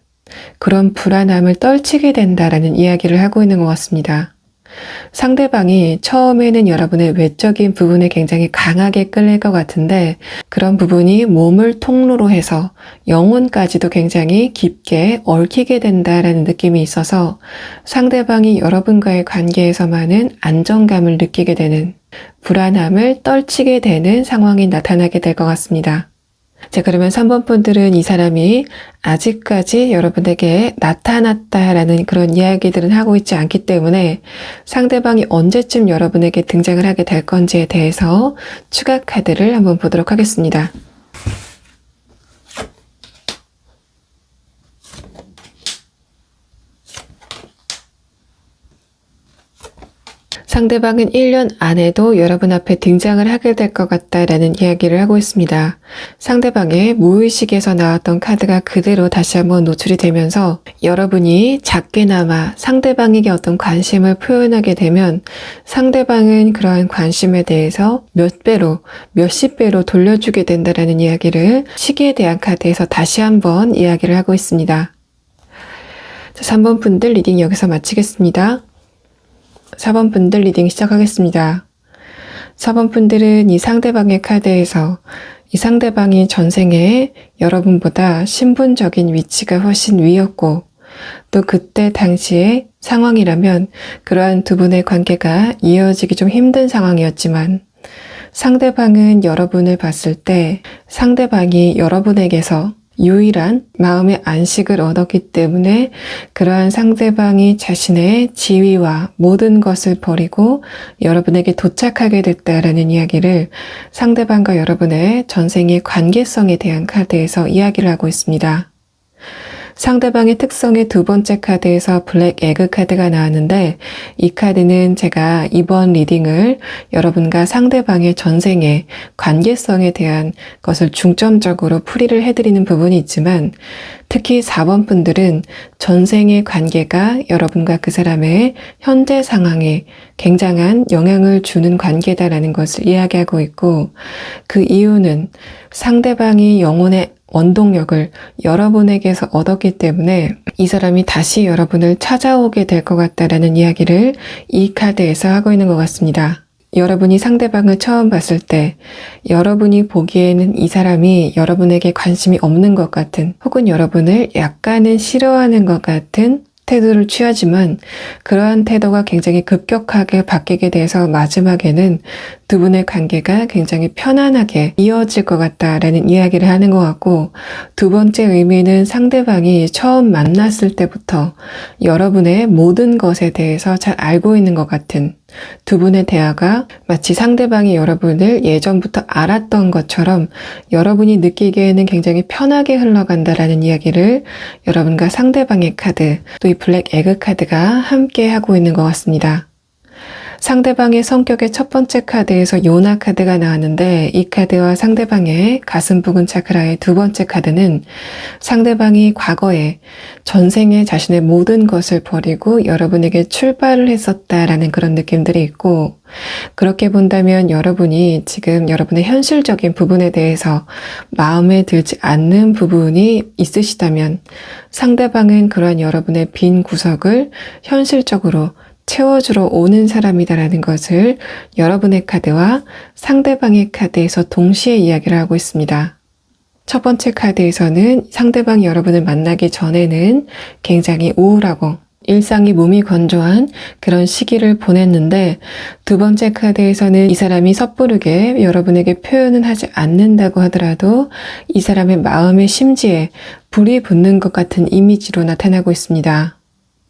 그런 불안함을 떨치게 된다라는 이야기를 하고 있는 것 같습니다. 상대방이 처음에는 여러분의 외적인 부분에 굉장히 강하게 끌릴 것 같은데 그런 부분이 몸을 통로로 해서 영혼까지도 굉장히 깊게 얽히게 된다라는 느낌이 있어서 상대방이 여러분과의 관계에서만은 안정감을 느끼게 되는 불안함을 떨치게 되는 상황이 나타나게 될 것 같습니다. 자, 그러면 3번 분들은 이 사람이 아직까지 여러분에게 나타났다라는 그런 이야기들은 하고 있지 않기 때문에 상대방이 언제쯤 여러분에게 등장을 하게 될 건지에 대해서 추가 카드를 한번 보도록 하겠습니다. 상대방은 1년 안에도 여러분 앞에 등장을 하게 될 것 같다라는 이야기를 하고 있습니다. 상대방의 무의식에서 나왔던 카드가 그대로 다시 한번 노출이 되면서 여러분이 작게나마 상대방에게 어떤 관심을 표현하게 되면 상대방은 그러한 관심에 대해서 몇 배로, 몇십 배로 돌려주게 된다라는 이야기를 시기에 대한 카드에서 다시 한번 이야기를 하고 있습니다. 자, 3번 분들 리딩 여기서 마치겠습니다. 4번 분들 리딩 시작하겠습니다. 4번 분들은 이 상대방의 카드에서 이 상대방이 전생에 여러분보다 신분적인 위치가 훨씬 위였고 또 그때 당시의 상황이라면 그러한 두 분의 관계가 이어지기 좀 힘든 상황이었지만 상대방은 여러분을 봤을 때 상대방이 여러분에게서 유일한 마음의 안식을 얻었기 때문에 그러한 상대방이 자신의 지위와 모든 것을 버리고 여러분에게 도착하게 됐다라는 이야기를 상대방과 여러분의 전생의 관계성에 대한 카드에서 이야기를 하고 있습니다. 상대방의 특성의 두 번째 카드에서 블랙 에그 카드가 나왔는데 이 카드는 제가 이번 리딩을 여러분과 상대방의 전생의 관계성에 대한 것을 중점적으로 풀이를 해드리는 부분이 있지만 특히 4번 분들은 전생의 관계가 여러분과 그 사람의 현재 상황에 굉장한 영향을 주는 관계다라는 것을 이야기하고 있고 그 이유는 상대방이 영혼의 원동력을 여러분에게서 얻었기 때문에 이 사람이 다시 여러분을 찾아오게 될 것 같다라는 이야기를 이 카드에서 하고 있는 것 같습니다. 여러분이 상대방을 처음 봤을 때 여러분이 보기에는 이 사람이 여러분에게 관심이 없는 것 같은 혹은 여러분을 약간은 싫어하는 것 같은 태도를 취하지만 그러한 태도가 굉장히 급격하게 바뀌게 돼서 마지막에는 두 분의 관계가 굉장히 편안하게 이어질 것 같다라는 이야기를 하는 것 같고 두 번째 의미는 상대방이 처음 만났을 때부터 여러분의 모든 것에 대해서 잘 알고 있는 것 같은 두 분의 대화가 마치 상대방이 여러분을 예전부터 알았던 것처럼 여러분이 느끼기에는 굉장히 편하게 흘러간다라는 이야기를 여러분과 상대방의 카드, 또 이 블랙 에그 카드가 함께 하고 있는 것 같습니다. 상대방의 성격의 첫 번째 카드에서 요나 카드가 나왔는데 이 카드와 상대방의 가슴 부근 차크라의 두 번째 카드는 상대방이 과거에 전생에 자신의 모든 것을 버리고 여러분에게 출발을 했었다라는 그런 느낌들이 있고 그렇게 본다면 여러분이 지금 여러분의 현실적인 부분에 대해서 마음에 들지 않는 부분이 있으시다면 상대방은 그러한 여러분의 빈 구석을 현실적으로 채워주러 오는 사람이다라는 것을 여러분의 카드와 상대방의 카드에서 동시에 이야기를 하고 있습니다. 첫 번째 카드에서는 상대방이 여러분을 만나기 전에는 굉장히 우울하고 일상이 몸이 건조한 그런 시기를 보냈는데 두 번째 카드에서는 이 사람이 섣부르게 여러분에게 표현은 하지 않는다고 하더라도 이 사람의 마음의 심지에 불이 붙는 것 같은 이미지로 나타나고 있습니다.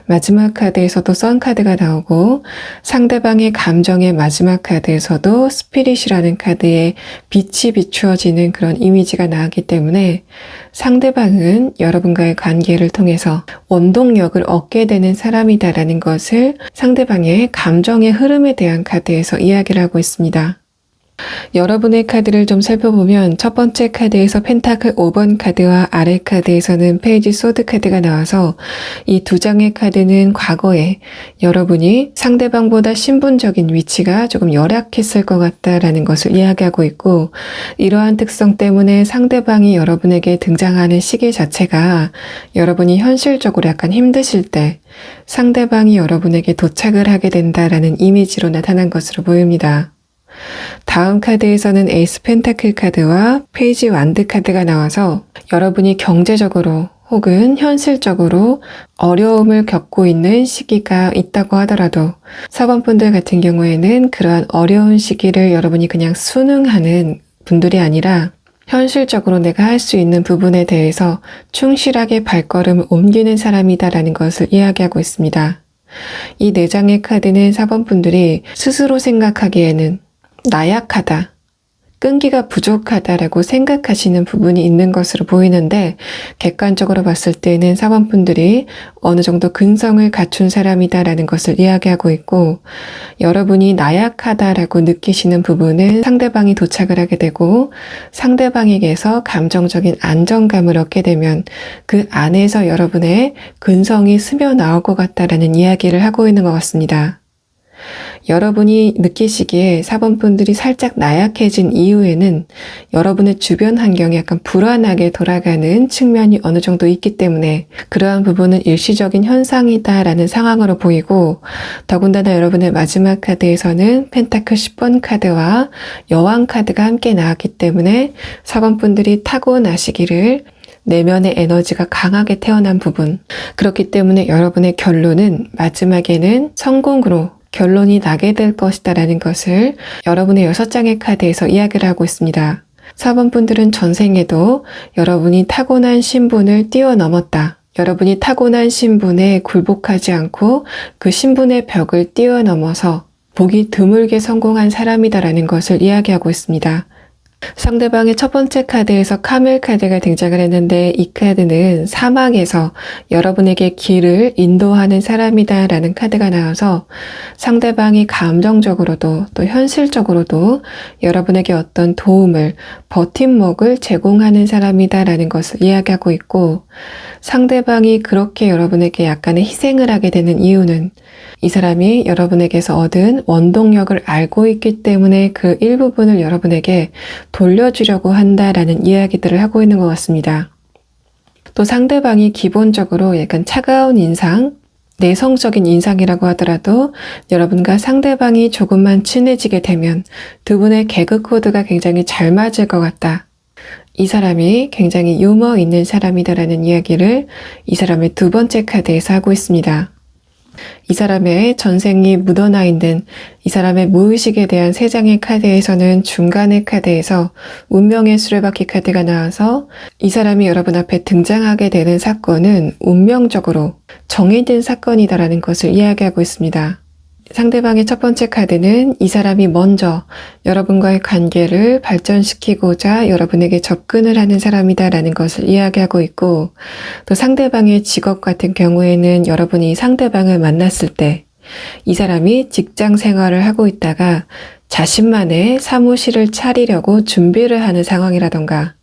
마지막 카드에서도 선 카드가 나오고 상대방의 감정의 마지막 카드에서도 스피릿이라는 카드에 빛이 비추어지는 그런 이미지가 나왔기 때문에 상대방은 여러분과의 관계를 통해서 원동력을 얻게 되는 사람이다라는 것을 상대방의 감정의 흐름에 대한 카드에서 이야기를 하고 있습니다. 여러분의 카드를 좀 살펴보면 첫 번째 카드에서 펜타클 5번 카드와 아래 카드에서는 페이지 소드 카드가 나와서 이 두 장의 카드는 과거에 여러분이 상대방보다 신분적인 위치가 조금 열악했을 것 같다라는 것을 이야기하고 있고 이러한 특성 때문에 상대방이 여러분에게 등장하는 시기 자체가 여러분이 현실적으로 약간 힘드실 때 상대방이 여러분에게 도착을 하게 된다라는 이미지로 나타난 것으로 보입니다. 다음 카드에서는 에이스 펜타클 카드와 페이지 완드 카드가 나와서 여러분이 경제적으로 혹은 현실적으로 어려움을 겪고 있는 시기가 있다고 하더라도 4번 분들 같은 경우에는 그러한 어려운 시기를 여러분이 그냥 순응하는 분들이 아니라 현실적으로 내가 할 수 있는 부분에 대해서 충실하게 발걸음을 옮기는 사람이다라는 것을 이야기하고 있습니다. 이 4장의 카드는 4번 분들이 스스로 생각하기에는 나약하다, 끈기가 부족하다라고 생각하시는 부분이 있는 것으로 보이는데 객관적으로 봤을 때는 4번 분들이 어느 정도 근성을 갖춘 사람이다라는 것을 이야기하고 있고 여러분이 나약하다라고 느끼시는 부분은 상대방이 도착을 하게 되고 상대방에게서 감정적인 안정감을 얻게 되면 그 안에서 여러분의 근성이 스며 나올 것 같다라는 이야기를 하고 있는 것 같습니다. 여러분이 느끼시기에 4번 분들이 살짝 나약해진 이유에는 여러분의 주변 환경이 약간 불안하게 돌아가는 측면이 어느 정도 있기 때문에 그러한 부분은 일시적인 현상이다라는 상황으로 보이고, 더군다나 여러분의 마지막 카드에서는 펜타클 10번 카드와 여왕 카드가 함께 나왔기 때문에 4번 분들이 타고나시기를 내면의 에너지가 강하게 태어난 부분, 그렇기 때문에 여러분의 결론은 마지막에는 성공으로 결론이 나게 될 것이다 라는 것을 여러분의 6장의 카드에서 이야기를 하고 있습니다. 4번 분들은 전생에도 여러분이 타고난 신분을 뛰어넘었다, 여러분이 타고난 신분에 굴복하지 않고 그 신분의 벽을 뛰어넘어서 보기 드물게 성공한 사람이다라는 것을 이야기하고 있습니다. 상대방의 첫 번째 카드에서 카멜 카드가 등장을 했는데, 이 카드는 사막에서 여러분에게 길을 인도하는 사람이다 라는 카드가 나와서 상대방이 감정적으로도 또 현실적으로도 여러분에게 어떤 도움을, 버팀목을 제공하는 사람이다 라는 것을 이야기하고 있고, 상대방이 그렇게 여러분에게 약간의 희생을 하게 되는 이유는 이 사람이 여러분에게서 얻은 원동력을 알고 있기 때문에 그 일부분을 여러분에게 돌려주려고 한다라는 이야기들을 하고 있는 것 같습니다. 또 상대방이 기본적으로 약간 차가운 인상, 내성적인 인상이라고 하더라도 여러분과 상대방이 조금만 친해지게 되면 두 분의 개그 코드가 굉장히 잘 맞을 것 같다, 이 사람이 굉장히 유머 있는 사람이다라는 이야기를 이 사람의 두 번째 카드에서 하고 있습니다. 이 사람의 전생이 묻어나 있는 이 사람의 무의식에 대한 3장의 카드에서는 중간의 카드에서 운명의 수레바퀴 카드가 나와서 이 사람이 여러분 앞에 등장하게 되는 사건은 운명적으로 정해진 사건이다라는 것을 이야기하고 있습니다. 상대방의 첫 번째 카드는 이 사람이 먼저 여러분과의 관계를 발전시키고자 여러분에게 접근을 하는 사람이다라는 것을 이야기하고 있고, 또 상대방의 직업 같은 경우에는 여러분이 상대방을 만났을 때 이 사람이 직장 생활을 하고 있다가 자신만의 사무실을 차리려고 준비를 하는 상황이라던가,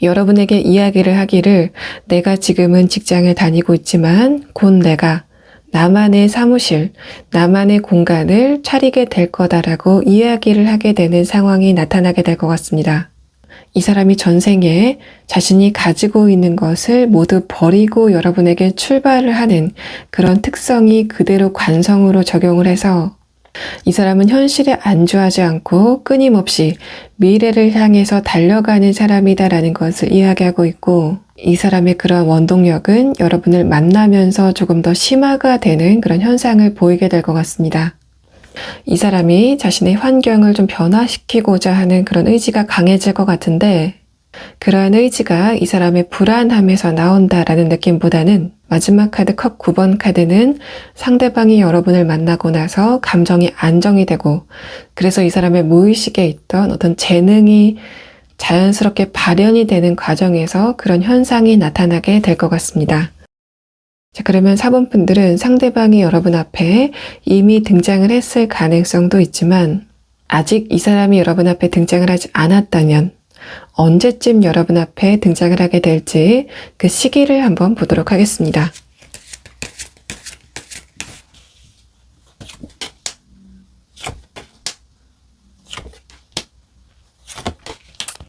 여러분에게 이야기를 하기를 내가 지금은 직장을 다니고 있지만 곧 내가 나만의 사무실, 나만의 공간을 차리게 될 거다라고 이야기를 하게 되는 상황이 나타나게 될 것 같습니다. 이 사람이 전생에 자신이 가지고 있는 것을 모두 버리고 여러분에게 출발을 하는 그런 특성이 그대로 관성으로 적용을 해서 이 사람은 현실에 안주하지 않고 끊임없이 미래를 향해서 달려가는 사람이다라는 것을 이야기하고 있고, 이 사람의 그런 원동력은 여러분을 만나면서 조금 더 심화가 되는 그런 현상을 보이게 될 것 같습니다. 이 사람이 자신의 환경을 좀 변화시키고자 하는 그런 의지가 강해질 것 같은데, 그러한 의지가 이 사람의 불안함에서 나온다라는 느낌보다는 마지막 카드 컵 9번 카드는 상대방이 여러분을 만나고 나서 감정이 안정이 되고, 그래서 이 사람의 무의식에 있던 어떤 재능이 자연스럽게 발현이 되는 과정에서 그런 현상이 나타나게 될 것 같습니다. 자, 그러면 4번 분들은 상대방이 여러분 앞에 이미 등장을 했을 가능성도 있지만, 아직 이 사람이 여러분 앞에 등장을 하지 않았다면 언제쯤 여러분 앞에 등장을 하게 될지 그 시기를 한번 보도록 하겠습니다.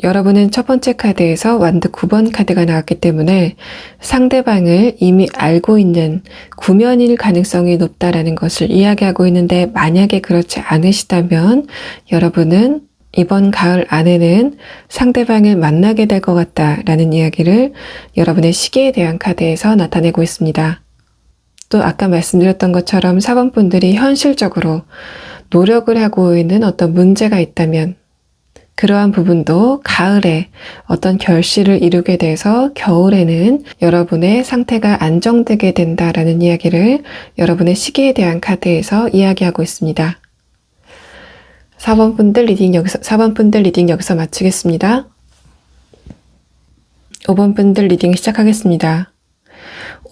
여러분은 첫 번째 카드에서 완드 9번 카드가 나왔기 때문에 상대방을 이미 알고 있는 구면일 가능성이 높다라는 것을 이야기하고 있는데, 만약에 그렇지 않으시다면 여러분은 이번 가을 안에는 상대방을 만나게 될 것 같다라는 이야기를 여러분의 시기에 대한 카드에서 나타내고 있습니다. 또 아까 말씀드렸던 것처럼 4번 분들이 현실적으로 노력을 하고 있는 어떤 문제가 있다면 그러한 부분도 가을에 어떤 결실을 이루게 돼서 겨울에는 여러분의 상태가 안정되게 된다라는 이야기를 여러분의 시기에 대한 카드에서 이야기하고 있습니다. 4번 분들 리딩 여기서 마치겠습니다. 5번 분들 리딩 시작하겠습니다.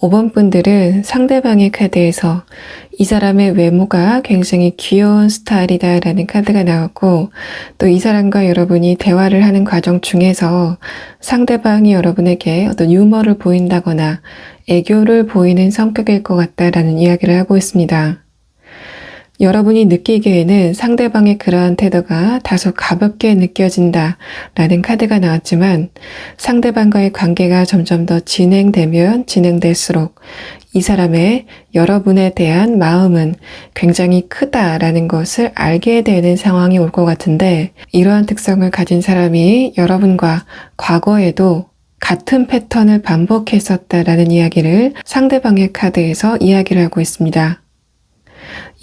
5번 분들은 상대방의 카드에서 이 사람의 외모가 굉장히 귀여운 스타일이다라는 카드가 나왔고, 또 이 사람과 여러분이 대화를 하는 과정 중에서 상대방이 여러분에게 어떤 유머를 보인다거나 애교를 보이는 성격일 것 같다라는 이야기를 하고 있습니다. 여러분이 느끼기에는 상대방의 그러한 태도가 다소 가볍게 느껴진다 라는 카드가 나왔지만 상대방과의 관계가 점점 더 진행되면 진행될수록 이 사람의 여러분에 대한 마음은 굉장히 크다라는 것을 알게 되는 상황이 올 것 같은데 이러한 특성을 가진 사람이 여러분과 과거에도 같은 패턴을 반복했었다라는 이야기를 상대방의 카드에서 이야기를 하고 있습니다.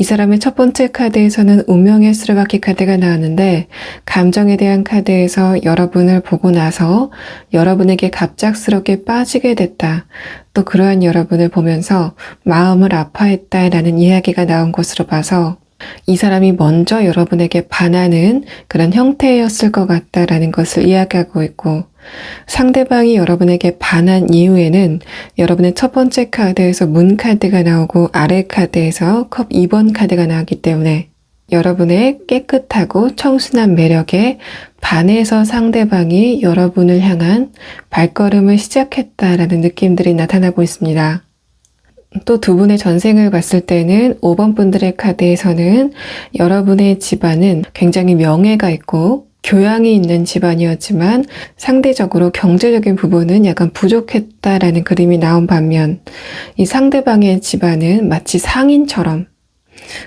이 사람의 첫 번째 카드에서는 운명의 수레바퀴 카드가 나왔는데 감정에 대한 카드에서 여러분을 보고 나서 여러분에게 갑작스럽게 빠지게 됐다. 또 그러한 여러분을 보면서 마음을 아파했다라는 이야기가 나온 것으로 봐서 이 사람이 먼저 여러분에게 반하는 그런 형태였을 것 같다라는 것을 이야기하고 있고 상대방이 여러분에게 반한 이후에는 여러분의 첫 번째 카드에서 문 카드가 나오고 아래 카드에서 컵 2번 카드가 나왔기 때문에 여러분의 깨끗하고 청순한 매력에 반해서 상대방이 여러분을 향한 발걸음을 시작했다라는 느낌들이 나타나고 있습니다. 또 두 분의 전생을 봤을 때는 5번 분들의 카드에서는 여러분의 집안은 굉장히 명예가 있고 교양이 있는 집안이었지만 상대적으로 경제적인 부분은 약간 부족했다라는 그림이 나온 반면 이 상대방의 집안은 마치 상인처럼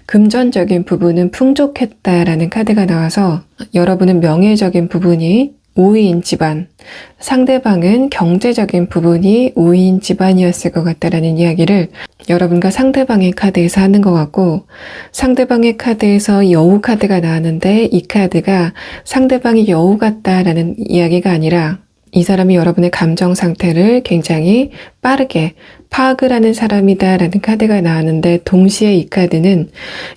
금전적인 부분은 풍족했다라는 카드가 나와서 여러분은 명예적인 부분이 우위인 집안, 상대방은 경제적인 부분이 우위인 집안이었을 것 같다라는 이야기를 여러분과 상대방의 카드에서 하는 것 같고 상대방의 카드에서 여우 카드가 나왔는데 이 카드가 상대방이 여우 같다라는 이야기가 아니라 이 사람이 여러분의 감정 상태를 굉장히 빠르게 파악을 하는 사람이다라는 카드가 나왔는데 동시에 이 카드는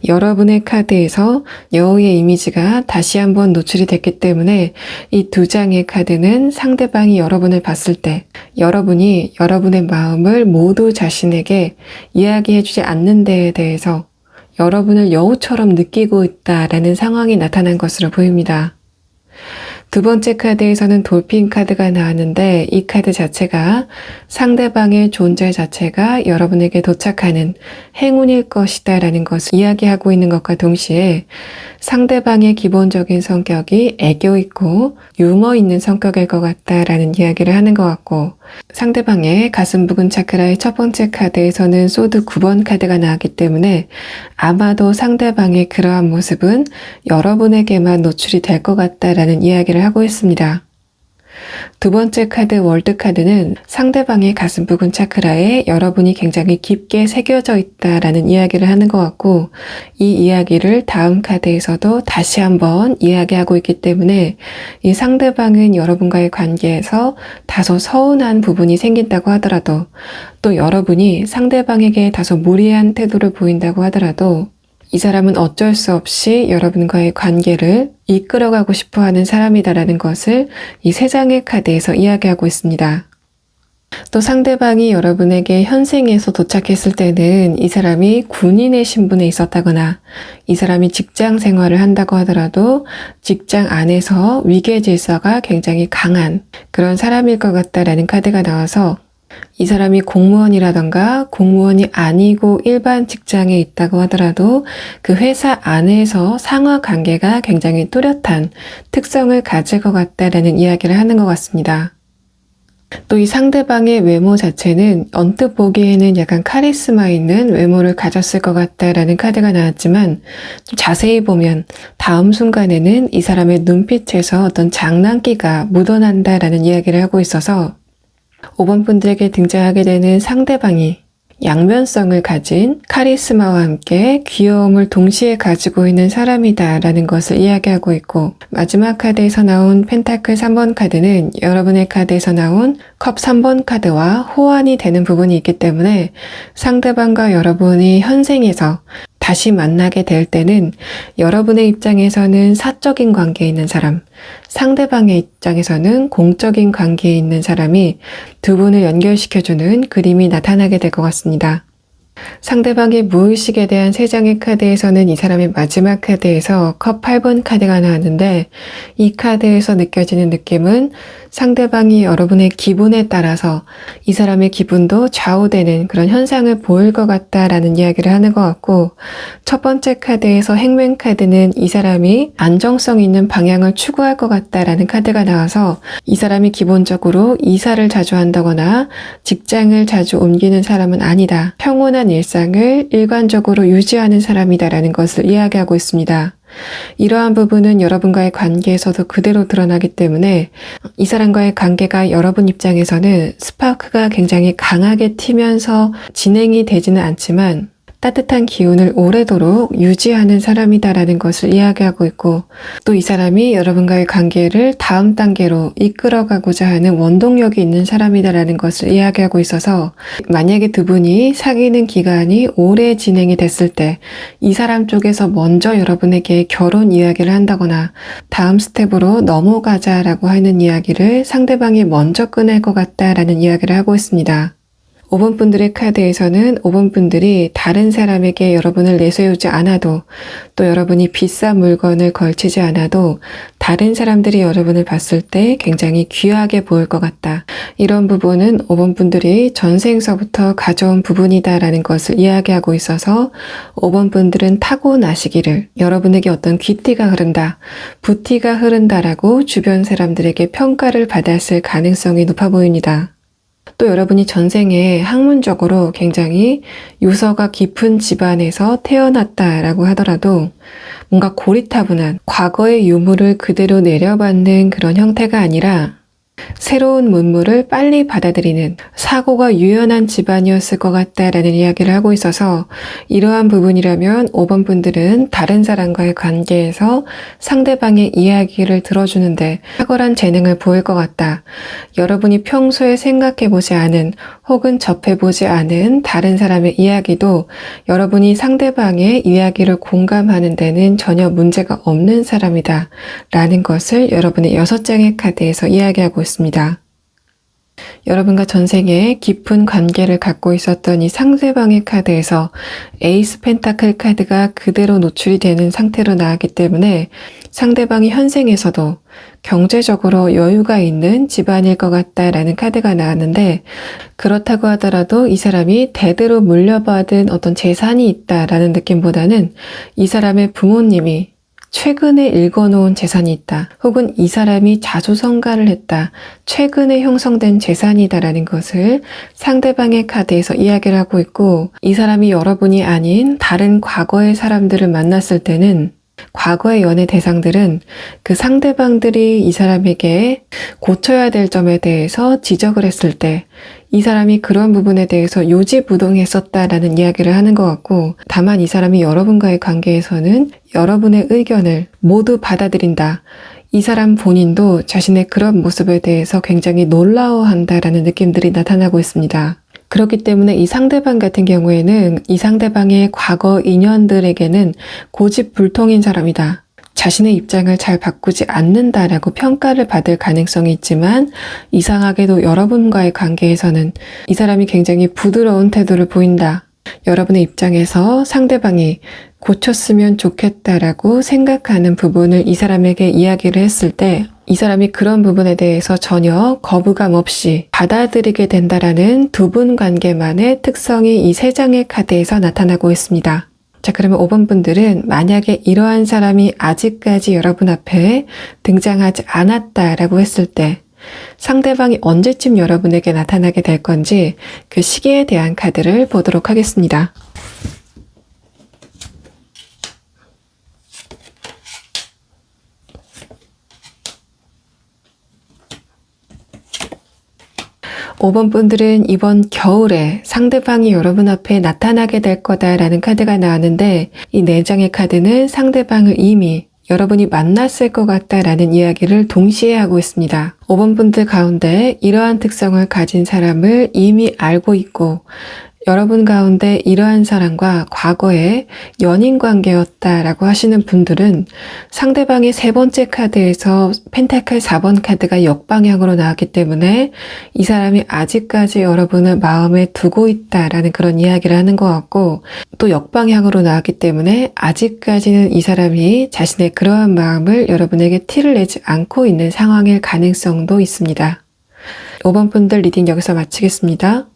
여러분의 카드에서 여우의 이미지가 다시 한번 노출이 됐기 때문에 이 두 장의 카드는 상대방이 여러분을 봤을 때 여러분이 여러분의 마음을 모두 자신에게 이야기해주지 않는 데에 대해서 여러분을 여우처럼 느끼고 있다라는 상황이 나타난 것으로 보입니다. 두 번째 카드에서는 돌핀 카드가 나왔는데 이 카드 자체가 상대방의 존재 자체가 여러분에게 도착하는 행운일 것이다 라는 것을 이야기하고 있는 것과 동시에 상대방의 기본적인 성격이 애교 있고 유머 있는 성격일 것 같다라는 이야기를 하는 것 같고 상대방의 가슴 부근 차크라의 첫 번째 카드에서는 소드 9번 카드가 나왔기 때문에 아마도 상대방의 그러한 모습은 여러분에게만 노출이 될 것 같다라는 이야기를 하고 있습니다. 두 번째 카드 월드 카드는 상대방의 가슴 부근 차크라에 여러분이 굉장히 깊게 새겨져 있다라는 이야기를 하는 것 같고 이 이야기를 다음 카드에서도 다시 한번 이야기하고 있기 때문에 이 상대방은 여러분과의 관계에서 다소 서운한 부분이 생긴다고 하더라도 또 여러분이 상대방에게 다소 무리한 태도를 보인다고 하더라도 이 사람은 어쩔 수 없이 여러분과의 관계를 이끌어가고 싶어하는 사람이다라는 것을 이 세 장의 카드에서 이야기하고 있습니다. 또 상대방이 여러분에게 현생에서 도착했을 때는 이 사람이 군인의 신분에 있었다거나 이 사람이 직장 생활을 한다고 하더라도 직장 안에서 위계 질서가 굉장히 강한 그런 사람일 것 같다라는 카드가 나와서 이 사람이 공무원이라던가 공무원이 아니고 일반 직장에 있다고 하더라도 그 회사 안에서 상하 관계가 굉장히 뚜렷한 특성을 가질 것 같다라는 이야기를 하는 것 같습니다. 또 이 상대방의 외모 자체는 언뜻 보기에는 약간 카리스마 있는 외모를 가졌을 것 같다라는 카드가 나왔지만 좀 자세히 보면 다음 순간에는 이 사람의 눈빛에서 어떤 장난기가 묻어난다라는 이야기를 하고 있어서 5번 분들에게 등장하게 되는 상대방이 양면성을 가진 카리스마와 함께 귀여움을 동시에 가지고 있는 사람이다라는 것을 이야기하고 있고 마지막 카드에서 나온 펜타클 3번 카드는 여러분의 카드에서 나온 컵 3번 카드와 호환이 되는 부분이 있기 때문에 상대방과 여러분이 현생에서 다시 만나게 될 때는 여러분의 입장에서는 사적인 관계에 있는 사람, 상대방의 입장에서는 공적인 관계에 있는 사람이 두 분을 연결시켜주는 그림이 나타나게 될 것 같습니다. 상대방의 무의식에 대한 3장의 카드에서는 이 사람의 마지막 카드에서 컵 8번 카드가 나왔는데, 이 카드에서 느껴지는 느낌은 상대방이 여러분의 기분에 따라서 이 사람의 기분도 좌우되는 그런 현상을 보일 것 같다라는 이야기를 하는 것 같고, 첫 번째 카드에서 행맨 카드는 이 사람이 안정성 있는 방향을 추구할 것 같다라는 카드가 나와서 이 사람이 기본적으로 이사를 자주 한다거나 직장을 자주 옮기는 사람은 아니다. 평온한 일상을 일관적으로 유지하는 사람이다라는 것을 이야기하고 있습니다. 이러한 부분은 여러분과의 관계에서도 그대로 드러나기 때문에 이 사람과의 관계가 여러분 입장에서는 스파크가 굉장히 강하게 튀면서 진행이 되지는 않지만 따뜻한 기운을 오래도록 유지하는 사람이다라는 것을 이야기하고 있고, 또 이 사람이 여러분과의 관계를 다음 단계로 이끌어가고자 하는 원동력이 있는 사람이다라는 것을 이야기하고 있어서, 만약에 두 분이 사귀는 기간이 오래 진행이 됐을 때 이 사람 쪽에서 먼저 여러분에게 결혼 이야기를 한다거나 다음 스텝으로 넘어가자라고 하는 이야기를 상대방이 먼저 꺼낼 것 같다라는 이야기를 하고 있습니다. 5번 분들의 카드에서는 5번 분들이 다른 사람에게 여러분을 내세우지 않아도, 또 여러분이 비싼 물건을 걸치지 않아도 다른 사람들이 여러분을 봤을 때 굉장히 귀하게 보일 것 같다. 이런 부분은 5번 분들이 전생서부터 가져온 부분이다라는 것을 이야기하고 있어서 5번 분들은 타고나시기를, 여러분에게 어떤 귀띠가 흐른다, 부띠가 흐른다라고 주변 사람들에게 평가를 받았을 가능성이 높아 보입니다. 또 여러분이 전생에 학문적으로 굉장히 유서가 깊은 집안에서 태어났다라고 하더라도 뭔가 고리타분한 과거의 유물을 그대로 내려받는 그런 형태가 아니라 새로운 문물을 빨리 받아들이는 사고가 유연한 집안이었을 것 같다라는 이야기를 하고 있어서, 이러한 부분이라면 5번 분들은 다른 사람과의 관계에서 상대방의 이야기를 들어주는데 탁월한 재능을 보일 것 같다. 여러분이 평소에 생각해보지 않은 혹은 접해보지 않은 다른 사람의 이야기도 여러분이 상대방의 이야기를 공감하는 데는 전혀 문제가 없는 사람이다 라는 것을 여러분의 6장의 카드에서 이야기하고 있습니다. 여러분과 전생에 깊은 관계를 갖고 있었던 이 상대방의 카드에서 에이스 펜타클 카드가 그대로 노출이 되는 상태로 나왔기 때문에 상대방이 현생에서도 경제적으로 여유가 있는 집안일 것 같다라는 카드가 나왔는데, 그렇다고 하더라도 이 사람이 대대로 물려받은 어떤 재산이 있다라는 느낌보다는 이 사람의 부모님이 최근에 읽어놓은 재산이 있다, 혹은 이 사람이 자수성가를 했다, 최근에 형성된 재산이다라는 것을 상대방의 카드에서 이야기를 하고 있고, 이 사람이 여러분이 아닌 다른 과거의 사람들을 만났을 때는 과거의 연애 대상들은 그 상대방들이 이 사람에게 고쳐야 될 점에 대해서 지적을 했을 때 이 사람이 그런 부분에 대해서 요지부동했었다라는 이야기를 하는 것 같고, 다만 이 사람이 여러분과의 관계에서는 여러분의 의견을 모두 받아들인다, 이 사람 본인도 자신의 그런 모습에 대해서 굉장히 놀라워한다라는 느낌들이 나타나고 있습니다. 그렇기 때문에 이 상대방 같은 경우에는 이 상대방의 과거 인연들에게는 고집불통인 사람이다, 자신의 입장을 잘 바꾸지 않는다라고 평가를 받을 가능성이 있지만, 이상하게도 여러분과의 관계에서는 이 사람이 굉장히 부드러운 태도를 보인다, 여러분의 입장에서 상대방이 고쳤으면 좋겠다라고 생각하는 부분을 이 사람에게 이야기를 했을 때 이 사람이 그런 부분에 대해서 전혀 거부감 없이 받아들이게 된다라는 두 분 관계만의 특성이 이 3장의 카드에서 나타나고 있습니다. 자, 그러면 5번 분들은 만약에 이러한 사람이 아직까지 여러분 앞에 등장하지 않았다라고 했을 때 상대방이 언제쯤 여러분에게 나타나게 될 건지 그 시기에 대한 카드를 보도록 하겠습니다. 오 번 분들은 이번 겨울에 상대방이 여러분 앞에 나타나게 될 거다라는 카드가 나왔는데, 이 4장의 카드는 상대방을 이미 여러분이 만났을 것 같다라는 이야기를 동시에 하고 있습니다. 5번 분들 가운데 이러한 특성을 가진 사람을 이미 알고 있고, 여러분 가운데 이러한 사람과 과거에 연인 관계였다라고 하시는 분들은 상대방의 세 번째 카드에서 펜타클 4번 카드가 역방향으로 나왔기 때문에 이 사람이 아직까지 여러분을 마음에 두고 있다라는 그런 이야기를 하는 것 같고, 또 역방향으로 나왔기 때문에 아직까지는 이 사람이 자신의 그러한 마음을 여러분에게 티를 내지 않고 있는 상황일 가능성도 있습니다. 5번 분들 리딩 여기서 마치겠습니다.